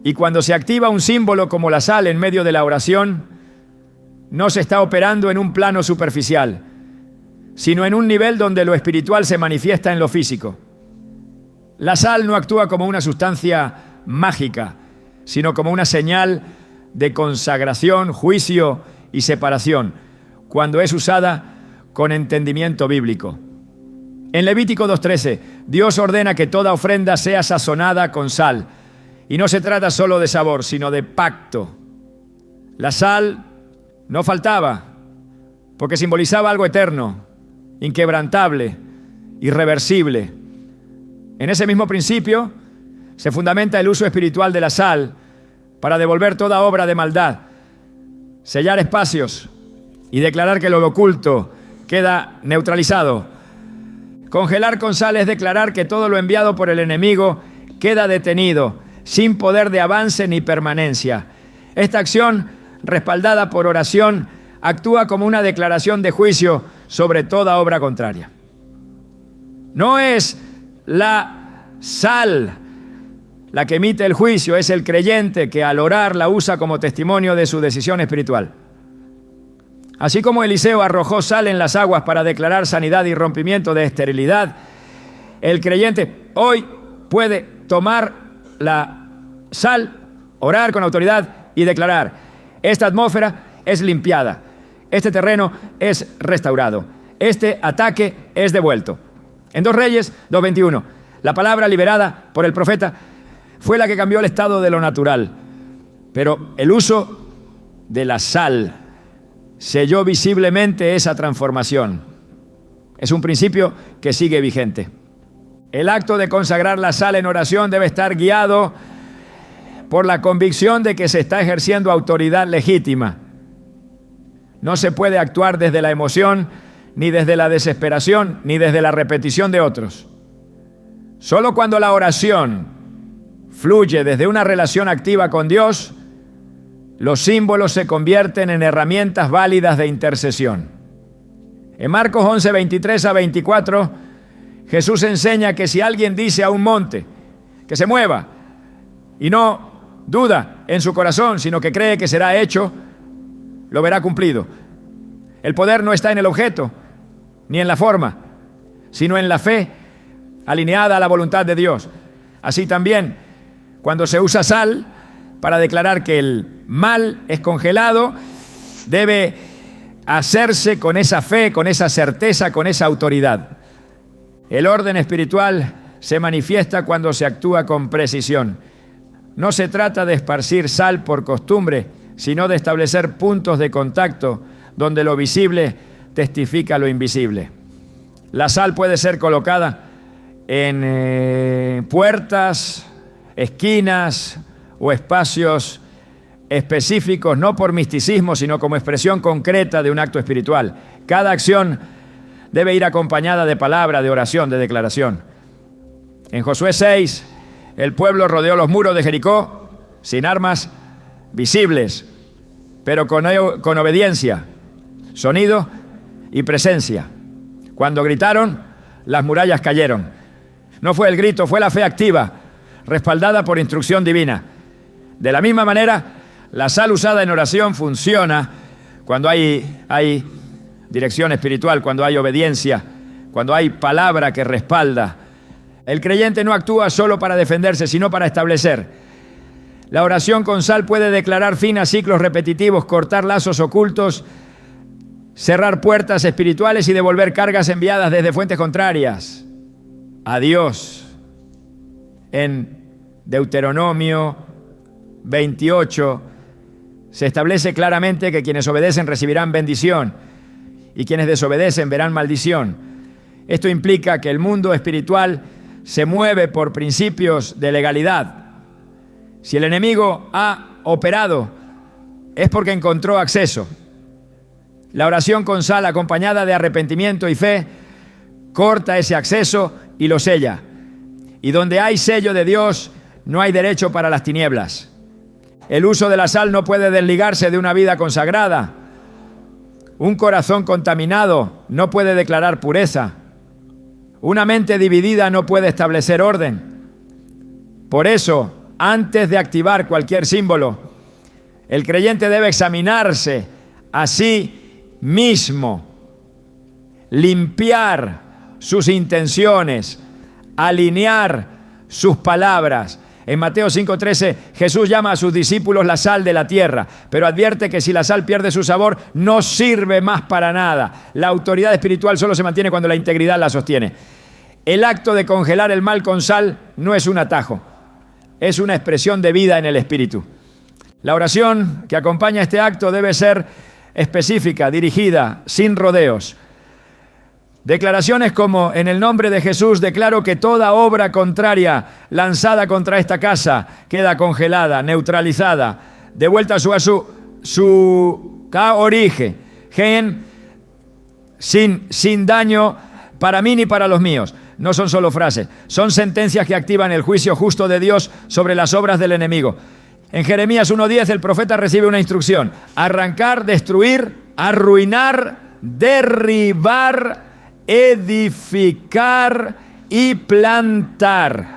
Y cuando se activa un símbolo como la sal en medio de la oración, no se está operando en un plano superficial, sino en un nivel donde lo espiritual se manifiesta en lo físico. La sal no actúa como una sustancia mágica, sino como una señal de consagración, juicio y separación, cuando es usada con entendimiento bíblico. En Levítico 2:13, Dios ordena que toda ofrenda sea sazonada con sal, y no se trata solo de sabor, sino de pacto. La sal no faltaba, porque simbolizaba algo eterno, inquebrantable, irreversible. En ese mismo principio se fundamenta el uso espiritual de la sal para devolver toda obra de maldad, sellar espacios y declarar que lo oculto queda neutralizado. Congelar con sal es declarar que todo lo enviado por el enemigo queda detenido, sin poder de avance ni permanencia. Esta acción, respaldada por oración, actúa como una declaración de juicio sobre toda obra contraria. No es la sal la que emite el juicio, es el creyente que al orar la usa como testimonio de su decisión espiritual. Así como Eliseo arrojó sal en las aguas para declarar sanidad y rompimiento de esterilidad, el creyente hoy puede tomar la sal, orar con autoridad y declarar: esta atmósfera es limpiada, este terreno es restaurado, este ataque es devuelto. En 2 Reyes 2:21, la palabra liberada por el profeta fue la que cambió el estado de lo natural, pero el uso de la sal selló visiblemente esa transformación. Es un principio que sigue vigente. El acto de consagrar la sal en oración debe estar guiado por la convicción de que se está ejerciendo autoridad legítima. No se puede actuar desde la emoción, ni desde la desesperación, ni desde la repetición de otros. Solo cuando la oración fluye desde una relación activa con Dios, los símbolos se convierten en herramientas válidas de intercesión. En Marcos 11, 23 a 24, Jesús enseña que si alguien dice a un monte que se mueva y no duda en su corazón, sino que cree que será hecho, lo verá cumplido. El poder no está en el objeto ni en la forma, sino en la fe alineada a la voluntad de Dios. Así también, cuando se usa sal para declarar que el mal es congelado, debe hacerse con esa fe, con esa certeza, con esa autoridad. El orden espiritual se manifiesta cuando se actúa con precisión. No se trata de esparcir sal por costumbre, sino de establecer puntos de contacto donde lo visible testifica lo invisible. La sal puede ser colocada en puertas, esquinas o espacios específicos, no por misticismo, sino como expresión concreta de un acto espiritual. Cada acción debe ir acompañada de palabra, de oración, de declaración. En Josué 6, el pueblo rodeó los muros de Jericó sin armas visibles, pero con obediencia, sonido y presencia. Cuando gritaron, las murallas cayeron. No fue el grito, fue la fe activa, respaldada por instrucción divina. De la misma manera, la sal usada en oración funciona cuando hay dirección espiritual, cuando hay obediencia, cuando hay palabra que respalda. El creyente no actúa solo para defenderse, sino para establecer. La oración con sal puede declarar fin a ciclos repetitivos, cortar lazos ocultos, cerrar puertas espirituales y devolver cargas enviadas desde fuentes contrarias a Dios. En Deuteronomio 28 se establece claramente que quienes obedecen recibirán bendición y quienes desobedecen verán maldición. Esto implica que el mundo espiritual se mueve por principios de legalidad. Si el enemigo ha operado, es porque encontró acceso. La oración con sal acompañada de arrepentimiento y fe corta ese acceso y lo sella. Y donde hay sello de Dios, no hay derecho para las tinieblas. El uso de la sal no puede desligarse de una vida consagrada. Un corazón contaminado no puede declarar pureza. Una mente dividida no puede establecer orden. Por eso, antes de activar cualquier símbolo, el creyente debe examinarse a sí mismo, limpiar sus intenciones, alinear sus palabras. En Mateo 5:13, Jesús llama a sus discípulos la sal de la tierra, pero advierte que si la sal pierde su sabor, no sirve más para nada. La autoridad espiritual solo se mantiene cuando la integridad la sostiene. El acto de congelar el mal con sal no es un atajo, es una expresión de vida en el espíritu. La oración que acompaña este acto debe ser específica, dirigida, sin rodeos. Declaraciones como: en el nombre de Jesús declaro que toda obra contraria lanzada contra esta casa queda congelada, neutralizada, devuelta a su origen, sin daño para mí ni para los míos. No son solo frases, son sentencias que activan el juicio justo de Dios sobre las obras del enemigo. En Jeremías 1:10 el profeta recibe una instrucción: arrancar, destruir, arruinar, derribar, edificar y plantar.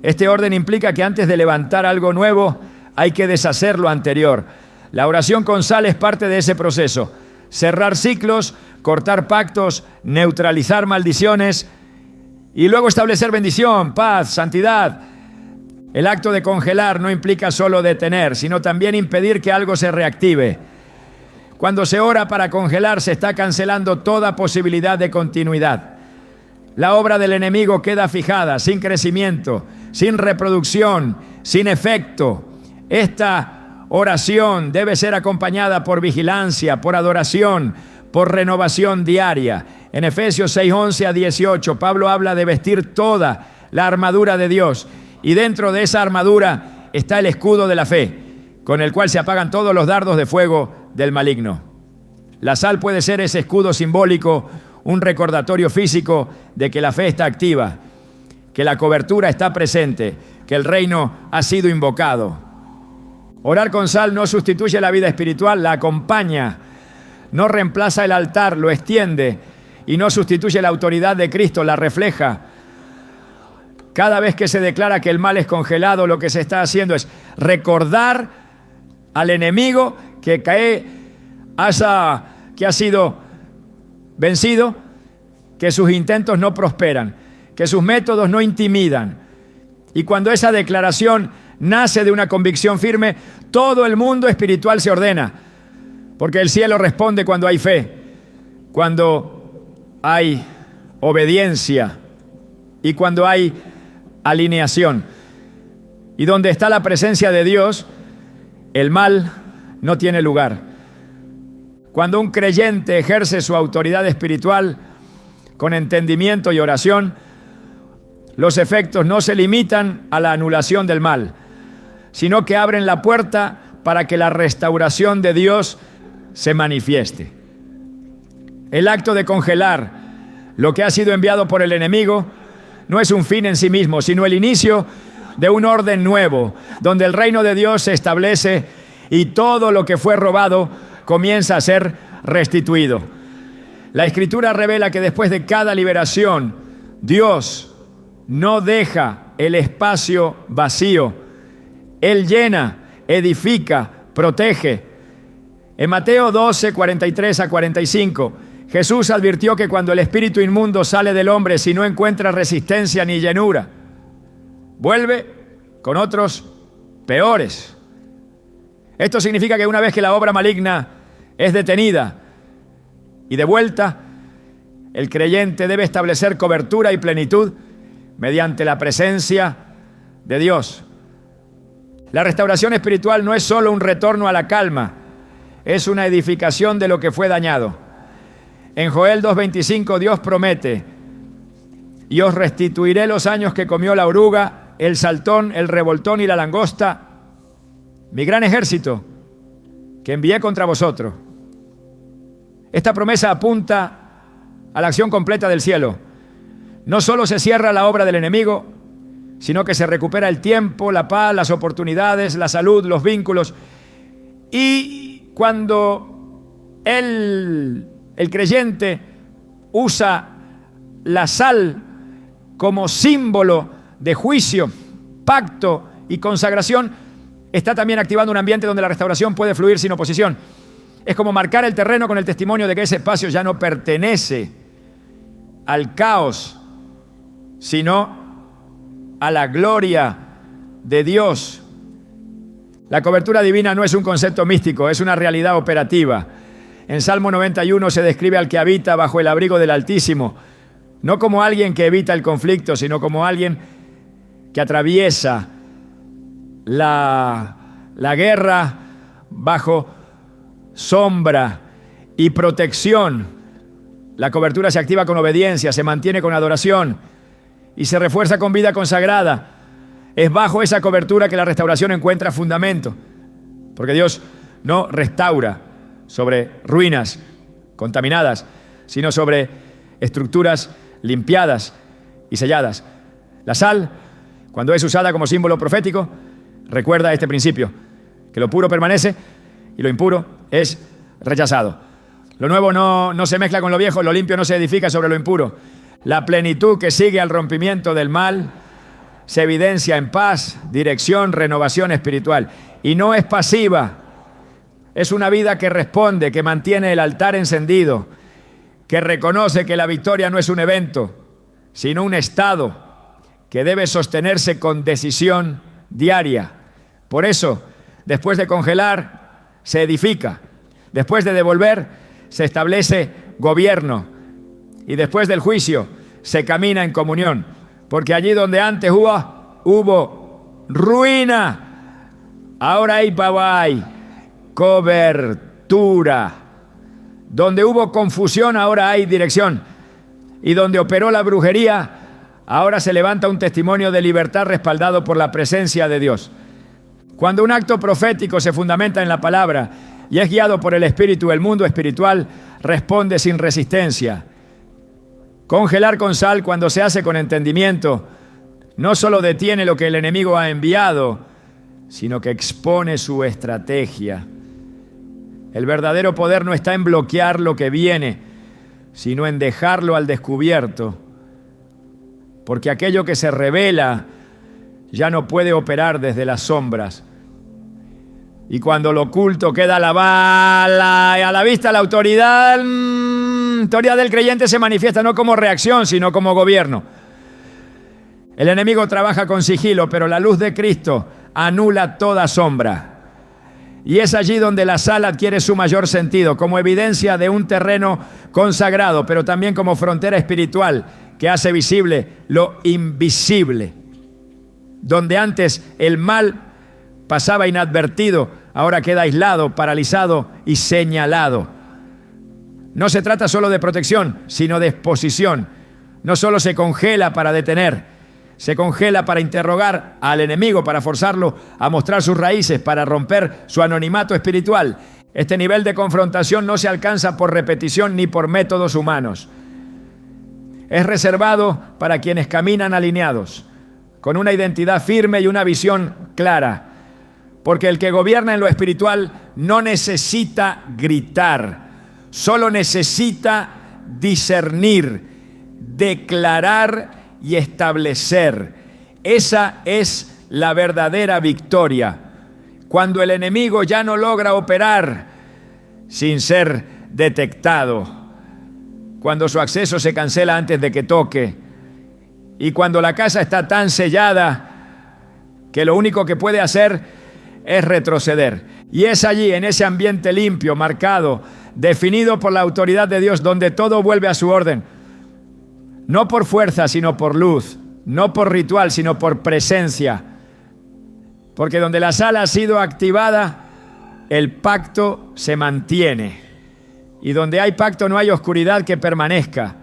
Este orden implica que antes de levantar algo nuevo hay que deshacer lo anterior. La oración con sal es parte de ese proceso. Cerrar ciclos, cortar pactos, neutralizar maldiciones y luego establecer bendición, paz, santidad. El acto de congelar no implica solo detener, sino también impedir que algo se reactive. Cuando se ora para congelar, se está cancelando toda posibilidad de continuidad. La obra del enemigo queda fijada, sin crecimiento, sin reproducción, sin efecto. Esta oración debe ser acompañada por vigilancia, por adoración, por renovación diaria. En Efesios 6:11-18, Pablo habla de vestir toda la armadura de Dios. Y dentro de esa armadura está el escudo de la fe, con el cual se apagan todos los dardos de fuego del maligno. La sal puede ser ese escudo simbólico, un recordatorio físico de que la fe está activa, que la cobertura está presente, que el reino ha sido invocado. Orar con sal no sustituye la vida espiritual, la acompaña, no reemplaza el altar, lo extiende, y no sustituye la autoridad de Cristo, la refleja. Cada vez que se declara que el mal es congelado, lo que se está haciendo es recordar al enemigo que ha sido vencido, que sus intentos no prosperan, que sus métodos no intimidan. Y cuando esa declaración nace de una convicción firme, todo el mundo espiritual se ordena, porque el cielo responde cuando hay fe, cuando hay obediencia y cuando hay alineación. Y donde está la presencia de Dios, el mal no tiene lugar. Cuando un creyente ejerce su autoridad espiritual, con entendimiento y oración, los efectos no se limitan a la anulación del mal, sino que abren la puerta para que la restauración de Dios se manifieste. El acto de congelar lo que ha sido enviado por el enemigo no es un fin en sí mismo, sino el inicio de un orden nuevo, donde el reino de Dios se establece y todo lo que fue robado comienza a ser restituido. La Escritura revela que después de cada liberación, Dios no deja el espacio vacío. Él llena, edifica, protege. En Mateo 12, 43 a 45, Jesús advirtió que cuando el espíritu inmundo sale del hombre, si no encuentra resistencia ni llenura, vuelve con otros peores. Esto significa que una vez que la obra maligna es detenida y de vuelta, el creyente debe establecer cobertura y plenitud mediante la presencia de Dios. La restauración espiritual no es solo un retorno a la calma, es una edificación de lo que fue dañado. En Joel 2:25 Dios promete: y os restituiré los años que comió la oruga, el saltón, el revoltón y la langosta, mi gran ejército que envié contra vosotros. Esta promesa apunta a la acción completa del cielo. No solo se cierra la obra del enemigo, sino que se recupera el tiempo, la paz, las oportunidades, la salud, los vínculos. Y cuando el creyente usa la sal como símbolo de juicio, pacto y consagración, está también activando un ambiente donde la restauración puede fluir sin oposición. Es como marcar el terreno con el testimonio de que ese espacio ya no pertenece al caos, sino a la gloria de Dios. La cobertura divina no es un concepto místico, es una realidad operativa. En Salmo 91 se describe al que habita bajo el abrigo del Altísimo, no como alguien que evita el conflicto, sino como alguien que atraviesa la guerra bajo sombra y protección. La cobertura se activa con obediencia, se mantiene con adoración y se refuerza con vida consagrada. Es bajo esa cobertura que la restauración encuentra fundamento, porque Dios no restaura sobre ruinas contaminadas, sino sobre estructuras limpiadas y selladas. La sal, cuando es usada como símbolo profético, recuerda este principio, que lo puro permanece y lo impuro es rechazado. Lo nuevo no se mezcla con lo viejo, lo limpio no se edifica sobre lo impuro. La plenitud que sigue al rompimiento del mal se evidencia en paz, dirección, renovación espiritual. Y no es pasiva, es una vida que responde, que mantiene el altar encendido, que reconoce que la victoria no es un evento, sino un estado que debe sostenerse con decisión diaria. Por eso, después de congelar, se edifica. Después de devolver, se establece gobierno. Y después del juicio, se camina en comunión. Porque allí donde antes hubo ruina, ahora hay cobertura. Donde hubo confusión, ahora hay dirección. Y donde operó la brujería, ahora se levanta un testimonio de libertad respaldado por la presencia de Dios. Cuando un acto profético se fundamenta en la palabra y es guiado por el Espíritu, el mundo espiritual responde sin resistencia. Congelar con sal, cuando se hace con entendimiento, no solo detiene lo que el enemigo ha enviado, sino que expone su estrategia. El verdadero poder no está en bloquear lo que viene, sino en dejarlo al descubierto, porque aquello que se revela ya no puede operar desde las sombras. Y cuando lo oculto queda a la vista, la autoridad del creyente se manifiesta no como reacción, sino como gobierno. El enemigo trabaja con sigilo, pero la luz de Cristo anula toda sombra. Y es allí donde la sal adquiere su mayor sentido, como evidencia de un terreno consagrado, pero también como frontera espiritual que hace visible lo invisible. Donde antes el mal pasaba inadvertido, ahora queda aislado, paralizado y señalado. No se trata solo de protección, sino de exposición. No solo se congela para detener, se congela para interrogar al enemigo, para forzarlo a mostrar sus raíces, para romper su anonimato espiritual. Este nivel de confrontación no se alcanza por repetición ni por métodos humanos. Es reservado para quienes caminan alineados, con una identidad firme y una visión clara. Porque el que gobierna en lo espiritual no necesita gritar, solo necesita discernir, declarar y establecer. Esa es la verdadera victoria. Cuando el enemigo ya no logra operar sin ser detectado, cuando su acceso se cancela antes de que toque, y cuando la casa está tan sellada que lo único que puede hacer es retroceder. Y es allí, en ese ambiente limpio, marcado, definido por la autoridad de Dios, donde todo vuelve a su orden. No por fuerza, sino por luz. No por ritual, sino por presencia. Porque donde la sal ha sido activada, el pacto se mantiene. Y donde hay pacto no hay oscuridad que permanezca.